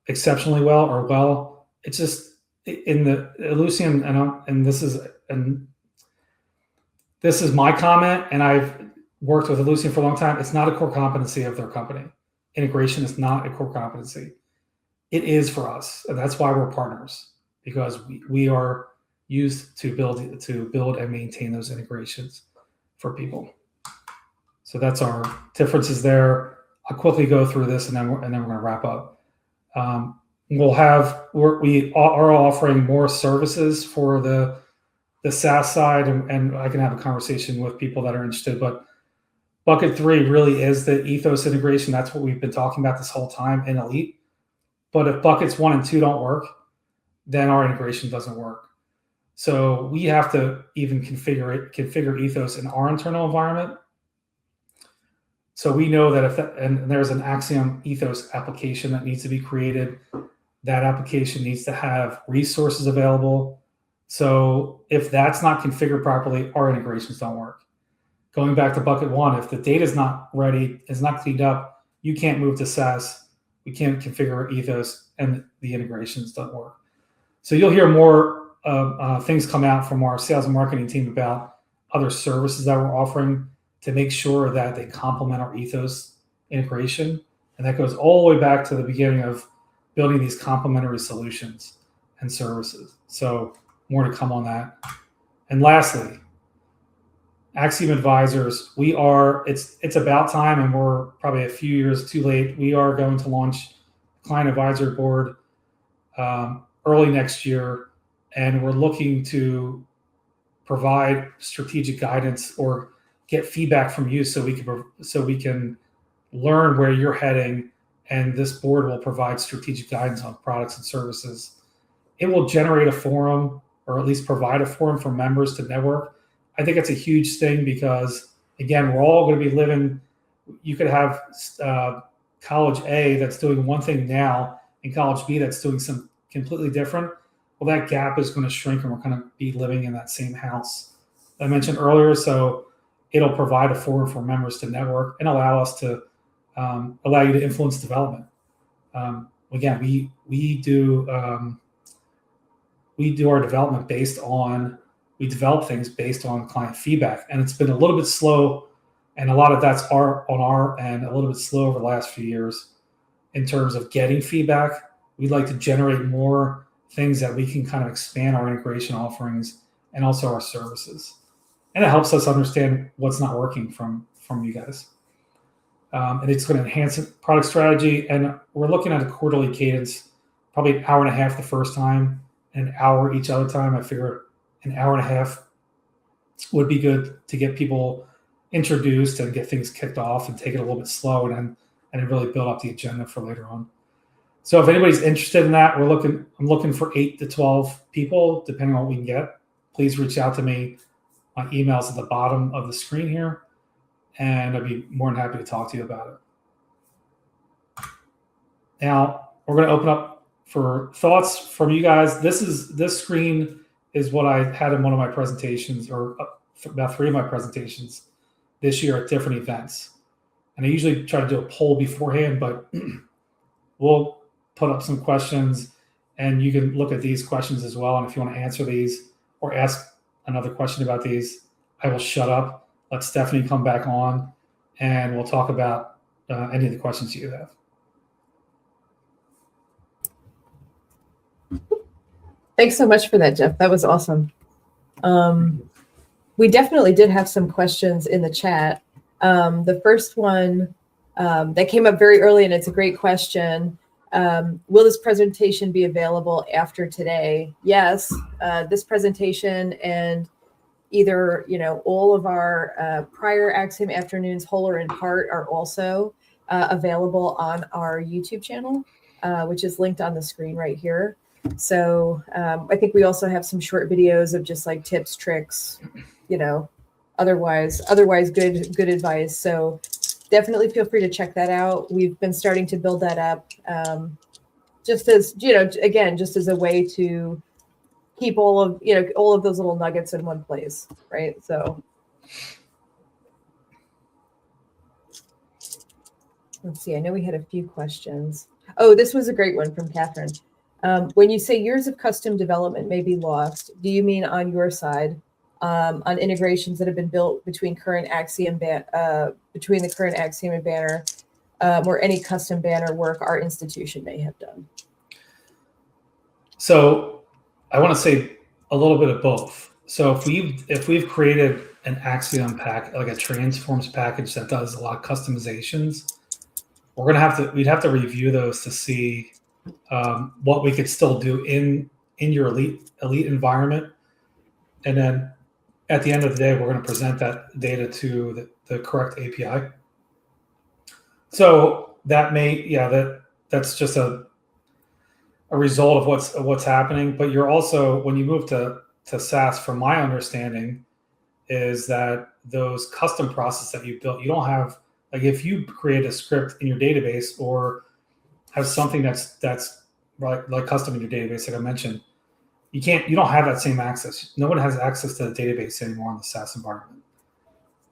exceptionally well or well, it's just in the Ellucian, and this is my comment, and I've worked with Ellucian for a long time. It's not a core competency of their company. Integration is not a core competency. It is for us, and that's why we're partners, because we are used to build and maintain those integrations for people. So that's our differences there. I'll quickly go through this, and then we're going to wrap up. We are offering more services for the SaaS side, and I can have a conversation with people that are interested. But bucket 3 really is the ethos integration. That's what we've been talking about this whole time in Elite. But if buckets 1 and 2 don't work, then our integration doesn't work. So we have to even configure ethos in our internal environment. So we know that and there's an Axiom Ethos application that needs to be created. That application needs to have resources available. So if that's not configured properly, our integrations don't work. Going back to bucket one, if the data is not ready, is not cleaned up, you can't move to SaaS. We can't configure Ethos, and the integrations don't work. So you'll hear more things come out from our sales and marketing team about other services that we're offering to make sure that they complement our Ethos integration. And that goes all the way back to the beginning of building these complementary solutions and services. So more to come on that. And lastly, Axiom Advisors, it's about time, and we're probably a few years too late. We are going to launch Client Advisory Board early next year, and we're looking to provide strategic guidance or get feedback from you so we can learn where you're heading, and this board will provide strategic guidance on products and services. It will generate a forum, or at least provide a forum for members to network. I think it's a huge thing because, again, we're all going to be living. You could have college A that's doing one thing now and college B that's doing some completely different. Well, that gap is going to shrink, and we're going to be living in that same house I mentioned earlier. So it'll provide a forum for members to network and allow us to allow you to influence development. Again, we do our development based on. We develop things based on client feedback, and it's been a little bit slow, and a lot of that's on our end, a little bit slow over the last few years in terms of getting feedback. We'd like to generate more things that we can kind of expand our integration offerings and also our services, and it helps us understand what's not working from you guys. And it's going to enhance product strategy, and we're looking at a quarterly cadence, probably an hour and a half the first time, an hour each other time. I figure an hour and a half would be good to get people introduced and get things kicked off and take it a little bit slow and really build up the agenda for later on. So if anybody's interested in that, I'm looking for 8 to 12 people, depending on what we can get. Please reach out to me. My email's at the bottom of the screen here, and I'd be more than happy to talk to you about it. Now we're going to open up for thoughts from you guys. This screen is what I had in one of my presentations, or about 3 of my presentations this year at different events. And I usually try to do a poll beforehand, but we'll put up some questions, and you can look at these questions as well. And if you want to answer these or ask another question about these, I will shut up. Let Stephanie come back on, and we'll talk about any of the questions you have. Thanks so much for that, Jeff. That was awesome. We definitely did have some questions in the chat. The first one that came up very early, and it's a great question. Will this presentation be available after today? Yes, this presentation and either all of our prior Axiom afternoons, whole or in part, are also available on our YouTube channel, which is linked on the screen right here. So I think we also have some short videos of just like tips, tricks, otherwise good advice. So definitely feel free to check that out. We've been starting to build that up, just as just as a way to keep all of those little nuggets in one place, right? So let's see. I know we had a few questions. Oh, this was a great one from Catherine. When you say years of custom development may be lost, do you mean on your side, on integrations that have been built between the current Axiom and Banner, or any custom Banner work our institution may have done? So I want to say a little bit of both. So if we've created an Axiom pack, like a transforms package that does a lot of customizations, we'd have to review those to see what we could still do in your elite environment, and then at the end of the day, we're going to present that data to the correct API. So that that's just a result of what's happening. But you're also, when you move to SaaS, from my understanding, is that those custom processes that you built, you don't have Like if you create a script in your database or have something that's like custom in your database, like I mentioned, you don't have that same access. No one has access to the database anymore in the SaaS environment.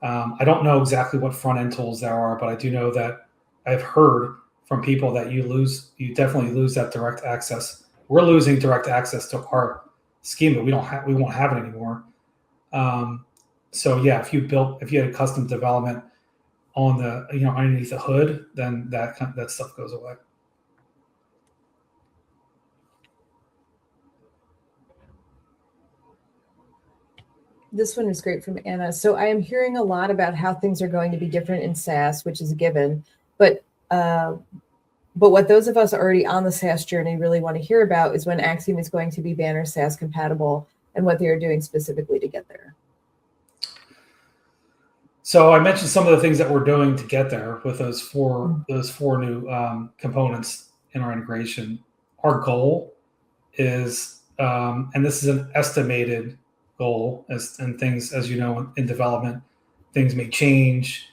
I don't know exactly what front end tools there are, but I do know that I've heard from people that you definitely lose that direct access. We're losing direct access to our schema. We won't have it anymore. So yeah, if you had a custom development on the, underneath the hood, then that stuff goes away. This one is great from Anna. So I am hearing a lot about how things are going to be different in SaaS, which is a given. But what those of us already on the SaaS journey really want to hear about is when Axiom is going to be Banner SaaS compatible and what they are doing specifically to get there. So I mentioned some of the things that we're doing to get there with those four new components in our integration. Our goal is, and this is an estimated goal, and things, as you know, in development, things may change,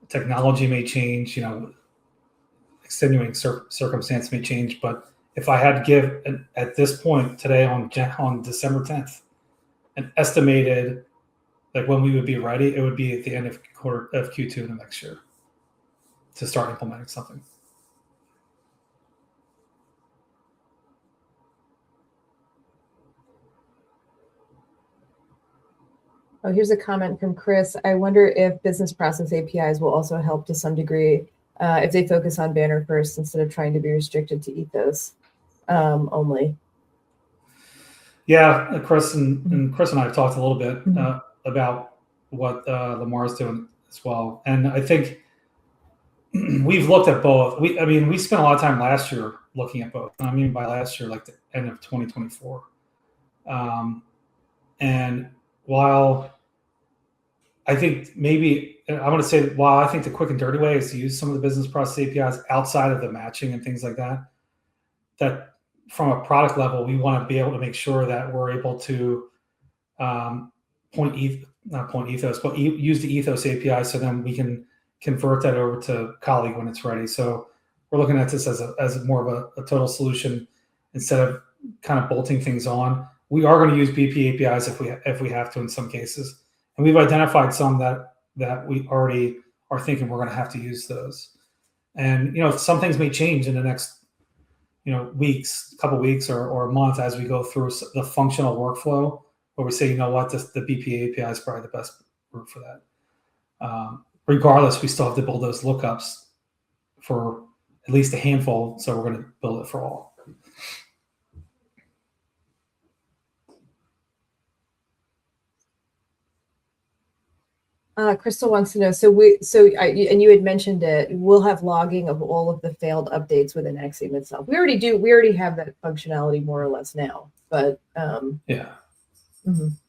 technology may change, extenuating circumstance may change. But if I had to give at this point today on December 10th, an estimated, like when we would be ready, it would be at the end of Q2 of next year to start implementing something. Oh, here's a comment from Chris. I wonder if business process APIs will also help to some degree if they focus on Banner first instead of trying to be restricted to ethos only. Yeah, Chris and I have talked a little bit about what Lamar is doing as well, and I think we've looked at both. We spent a lot of time last year looking at both. I mean, by last year, like the end of 2024. And while I think while I think the quick and dirty way is to use some of the business process APIs outside of the matching and things like that, that from a product level, we want to be able to make sure that we're able to use the ethos API so then we can convert that over to Colleague when it's ready. So we're looking at this as more of a total solution instead of kind of bolting things on. We are going to use BP APIs if we have to in some cases, and we've identified some that we already are thinking we're going to have to use those. And some things may change in the next couple weeks or a month as we go through the functional workflow, where we say, the BP API is probably the best route for that. Regardless, we still have to build those lookups for at least a handful, so we're going to build it for all. Crystal wants to know. And you had mentioned it. We'll have logging of all of the failed updates within Axiom itself. We already have that functionality more or less now. But yeah,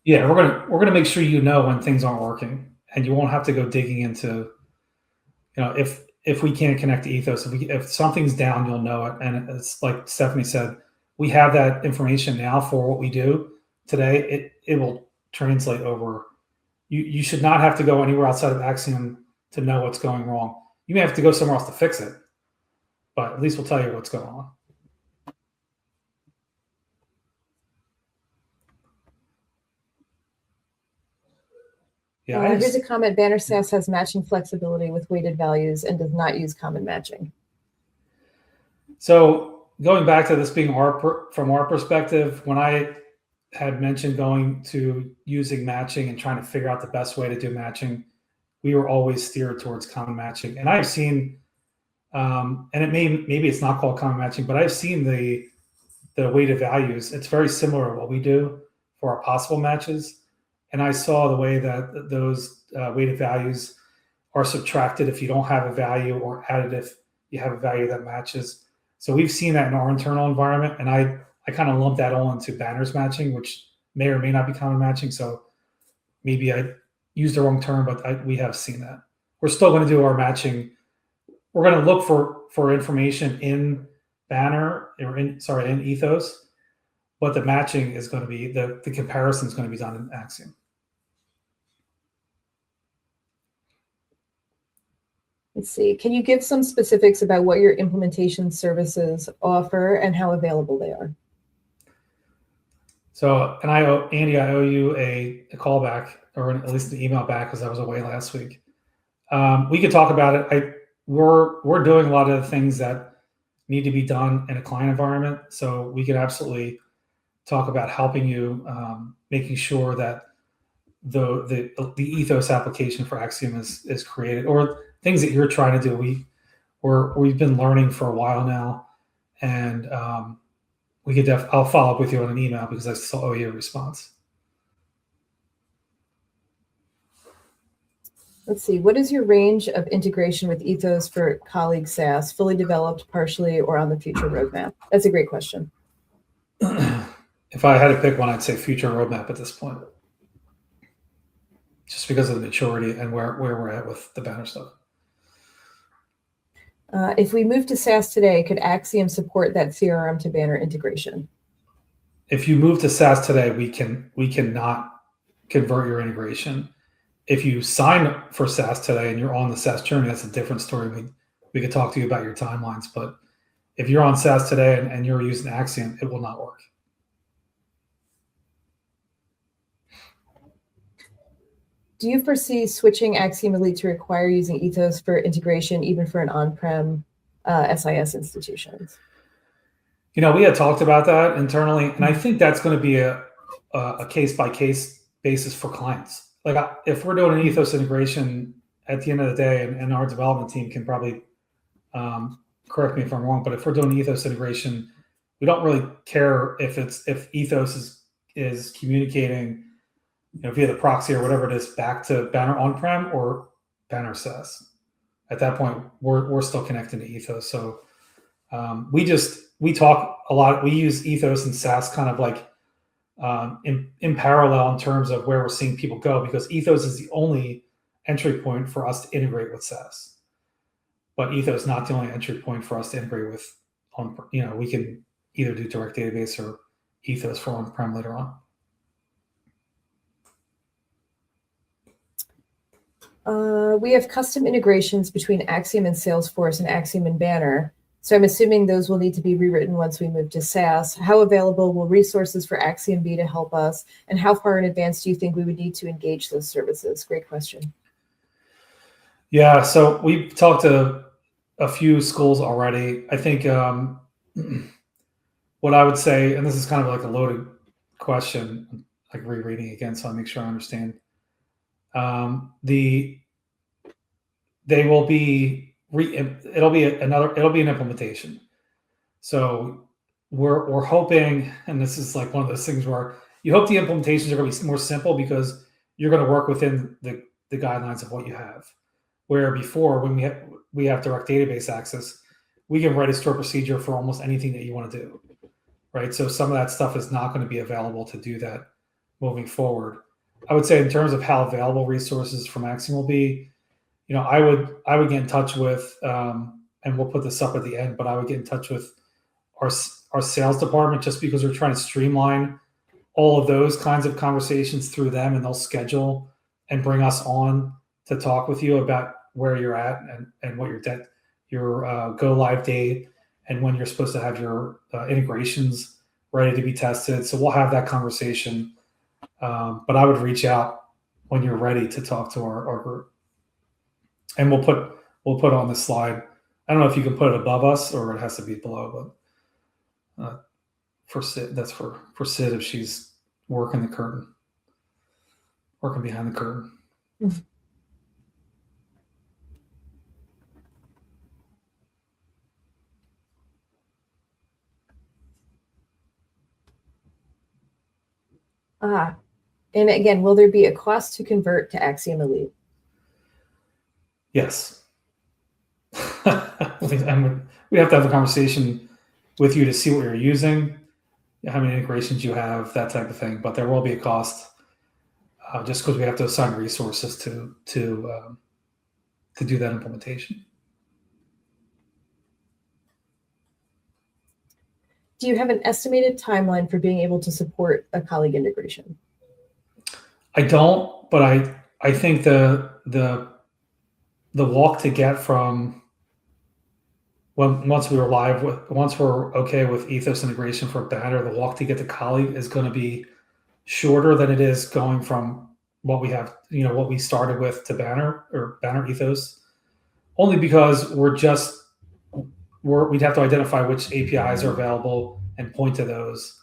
yeah, we're gonna make sure when things aren't working, and you won't have to go digging into, if we can't connect to Ethos, if something's down, you'll know it. And it's like Stephanie said, we have that information now for what we do today. It will translate over. You should not have to go anywhere outside of Axiom to know what's going wrong. You may have to go somewhere else to fix it, but at least we'll tell you what's going on. Yeah, here's a comment. Banner SaaS has matching flexibility with weighted values and does not use common matching. So going back to this being from our perspective, when I had mentioned going to using matching and trying to figure out the best way to do matching, we were always steered towards common matching. And I've seen, and maybe it's not called common matching, but I've seen the weighted values. It's very similar to what we do for our possible matches. And I saw the way that those weighted values are subtracted if you don't have a value, or added if you have a value that matches. So we've seen that in our internal environment, and I kind of lump that all into Banner's matching, which may or may not be common matching. So maybe I used the wrong term, but we have seen that. We're still going to do our matching. We're going to look for information in Banner in Ethos, but the matching is going to be the comparison is going to be done in Axiom. Let's see. Can you give some specifics about what your implementation services offer and how available they are? So, and Andy, I owe you a call back, or at least an email back, because I was away last week. We could talk about it. We're doing a lot of the things that need to be done in a client environment. So we could absolutely talk about helping you, making sure that the ethos application for Axiom is created, or things that you're trying to do. We've been learning for a while now, and I'll follow up with you on an email because I still owe you a response. Let's see. What is your range of integration with Ethos for colleague SaaS, fully developed, partially, or on the future roadmap? That's a great question. If I had to pick one, I'd say future roadmap at this point, just because of the maturity and where we're at with the banner stuff. If we move to SaaS today, could Axiom support that CRM to banner integration? If you move to SaaS today, we cannot convert your integration. If you sign for SaaS today and you're on the SaaS journey, that's a different story. We could talk to you about your timelines, but if you're on SaaS today and you're using Axiom, it will not work. Do you foresee switching Axiom Elite to require using Ethos for integration, even for an on-prem SIS institutions? We had talked about that internally, and I think that's going to be a case-by-case basis for clients. Like if we're doing an Ethos integration at the end of the day, and our development team can probably correct me if I'm wrong, but if we're doing Ethos integration, we don't really care if Ethos is communicating, via the proxy or whatever it is, back to Banner on-prem or Banner SaaS. At that point, we're still connecting to Ethos. So we talk a lot. We use Ethos and SaaS kind of like in parallel in terms of where we're seeing people go, because Ethos is the only entry point for us to integrate with SaaS. But Ethos is not the only entry point for us to integrate with we can either do direct database or Ethos for on-prem later on. We have custom integrations between Axiom and Salesforce and Axiom and Banner. So I'm assuming those will need to be rewritten once we move to SaaS. How available will resources for Axiom be to help us? And how far in advance do you think we would need to engage those services? Great question. Yeah, so we've talked to a few schools already. I think what I would say, and this is kind of like a loaded question, like rereading again, so I make sure I understand. They will be it'll be an implementation. So we're hoping, and this is like one of those things where you hope the implementations are going to be more simple because you're going to work within the guidelines of what you have. Where before, when we have direct database access, we can write a store procedure for almost anything that you want to do, right? So some of that stuff is not going to be available to do that moving forward. I would say in terms of how available resources from Axiom will be, I would get in touch with, and we'll put this up at the end, but I would get in touch with our sales department, just because we're trying to streamline all of those kinds of conversations through them, and they'll schedule and bring us on to talk with you about where you're at and what your go live date and when you're supposed to have your integrations ready to be tested. So we'll have that conversation. But I would reach out when you're ready to talk to our group, and we'll put on the slide. I don't know if you can put it above us or it has to be below, but for Sid, that's for Sid if she's working behind the curtain. And again, will there be a cost to convert to Axiom Elite? Yes. We have to have a conversation with you to see what you're using, how many integrations you have, that type of thing. But there will be a cost, just because we have to assign resources to do that implementation. Do you have an estimated timeline for being able to support a colleague integration? I don't, but I think the the walk to get from once we're okay with Ethos integration for Banner, the walk to get to Kali is going to be shorter than it is going from what we have, what we started with to Banner or Banner Ethos, only because we'd have to identify which APIs are available and point to those.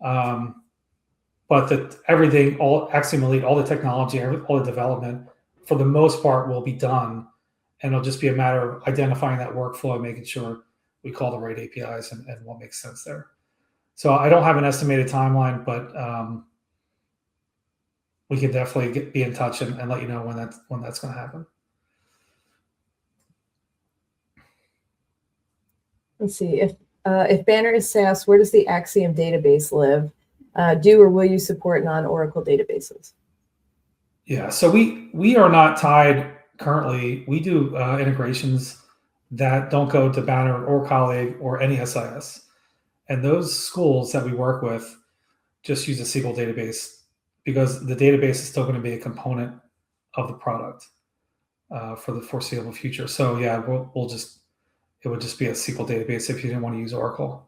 But everything, all Axiom Elite, all the technology, all the development, for the most part, will be done. And it'll just be a matter of identifying that workflow and making sure we call the right APIs and what makes sense there. So I don't have an estimated timeline, but we can definitely be in touch and let you know when that's going to happen. Let's see. If Banner is SaaS, where does the Axiom database live? Do or will you support non-Oracle databases? Yeah, so we are not tied currently. We do integrations that don't go to Banner or Colleague or any SIS. And those schools that we work with just use a SQL database because the database is still going to be a component of the product for the foreseeable future. So yeah, it would just be a SQL database if you didn't want to use Oracle.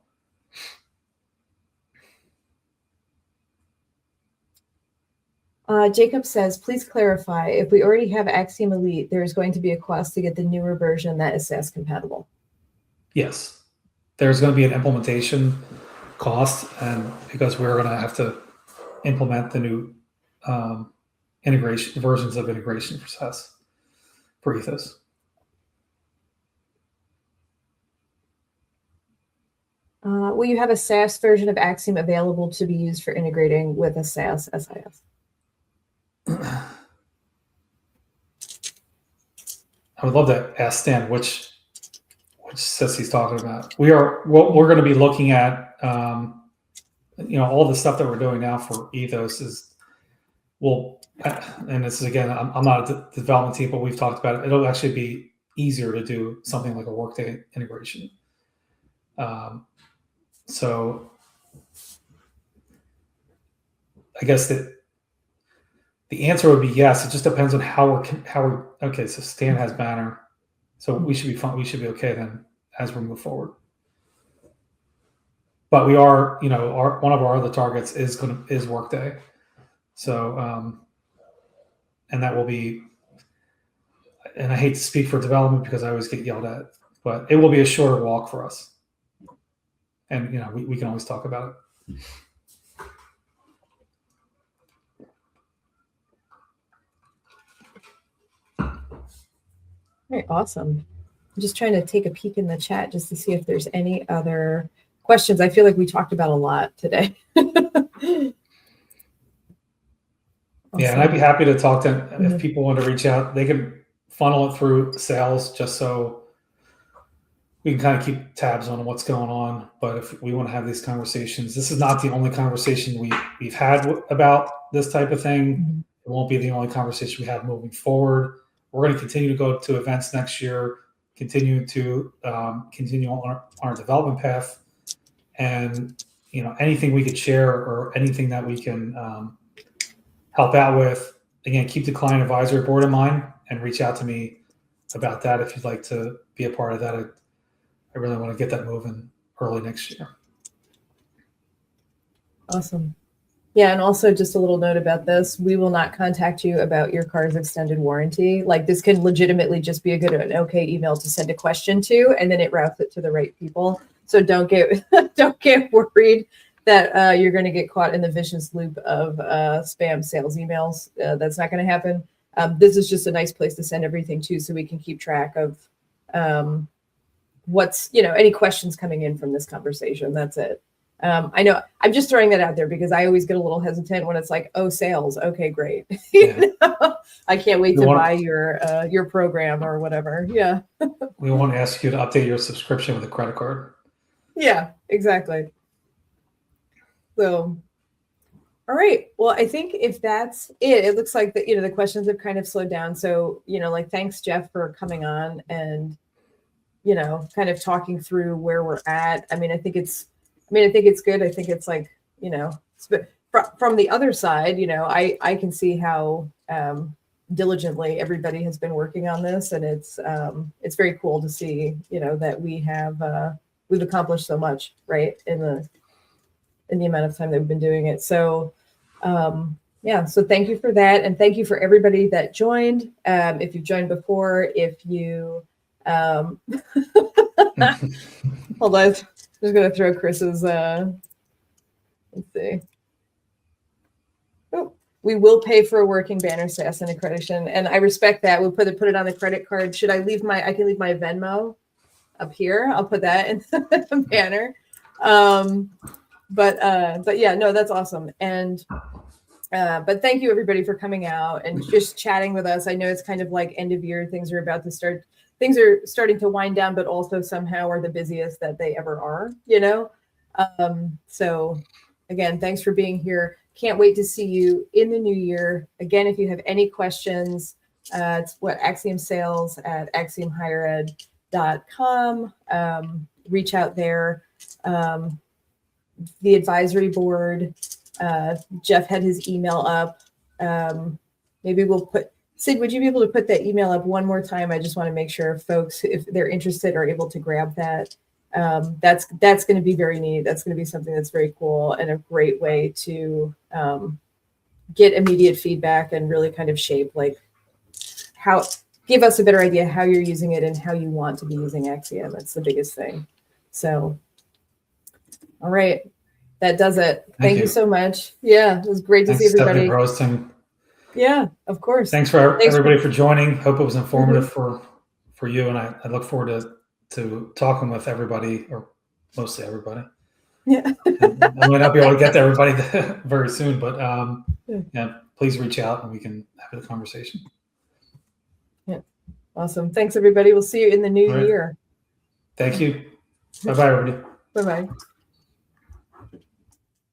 Jacob says, please clarify, if we already have Axiom Elite, there is going to be a cost to get the newer version that is SaaS compatible. Yes. There's going to be an implementation cost, and because we're going to have to implement the new versions of integration for SaaS, for Ethos. Will you have a SaaS version of Axiom available to be used for integrating with a SaaS SIS? I would love to ask Stan which SIS he's talking about. We're going to be looking at, all the stuff that we're doing now for Ethos is, and this is again, I'm not a development team, but we've talked about it. It'll actually be easier to do something like a Workday integration. So I guess that the answer would be yes. It just depends on how we. Okay, so Stan has Banner, so we should be fine. We should be okay then as we move forward. But we are, one of our other targets is Workday. So, and that will be. And I hate to speak for development because I always get yelled at, but it will be a shorter walk for us. And we can always talk about it. All right, awesome. I'm just trying to take a peek in the chat just to see if there's any other questions. I feel like we talked about a lot today. Awesome. Yeah, and I'd be happy to talk to them. If people want to reach out, they can funnel it through sales just so we can kind of keep tabs on what's going on. But if we want to have these conversations, this is not the only conversation we've had about this type of thing. It won't be the only conversation we have moving forward. We're going to continue to go to events next year, continue on our development path, and anything we could share or anything that we can help out with. Again, keep the client advisory board in mind and reach out to me about that if you'd like to be a part of that. I really want to get that moving early next year. Awesome. Yeah, and also just a little note about this. We will not contact you about your car's extended warranty. Like, this can legitimately just be an okay email to send a question to, and then it routes it to the right people. So don't get worried that you're going to get caught in the vicious loop of spam sales emails. That's not going to happen. This is just a nice place to send everything to, so we can keep track of what's, any questions coming in from this conversation. That's it. I know I'm just throwing that out there because I always get a little hesitant when it's like, oh, sales. Okay, great. Yeah. I can't wait to buy your program or whatever. Yeah. We want to ask you to update your subscription with a credit card. Yeah, exactly. So, all right. Well, I think if that's it looks like that, the questions have kind of slowed down. So, thanks, Jeff, for coming on and, kind of talking through where we're at. I think it's good. I think it's like, from the other side, I can see how diligently everybody has been working on this, and it's very cool to see, that we've accomplished so much, right, in the amount of time that we've been doing it. So so thank you for that, and thank you for everybody that joined. If you've joined before, if you hold on, I'm just gonna throw Chris's let's see. Oh, we will pay for a working banner, SaaS and accreditation, and I respect that. We'll put it on the credit card. Should I leave I can leave my Venmo up here. I'll put that in the banner. But yeah, no, that's awesome. And but thank you everybody for coming out and just chatting with us. I know it's kind of like end of year, things are starting to wind down, but also somehow are the busiest that they ever are, so again, thanks for being here. Can't wait to see you in the new year. Again, if you have any questions, it's Axiom Sales at axiomhighered.com. Reach out there. The advisory board, Jeff had his email up. Maybe we'll Sid, would you be able to put that email up one more time? I just want to make sure folks, if they're interested, are able to grab that. That's going to be very neat. That's going to be something that's very cool and a great way to get immediate feedback and really kind of shape give us a better idea how you're using it and how you want to be using Axiom. That's the biggest thing. So, all right, that does it. Thank you so much. Yeah, it was great to see everybody. Stephanie, for hosting. Yeah, of course. Thanks for everybody for joining. Hope it was informative for you, and I look forward to talking with everybody, or mostly everybody. Yeah. I might not be able to get to everybody very soon, but yeah, please reach out and we can have a conversation. Yeah. Awesome. Thanks everybody. We'll see you in the new year. Thank you. Bye-bye, everybody. Bye-bye.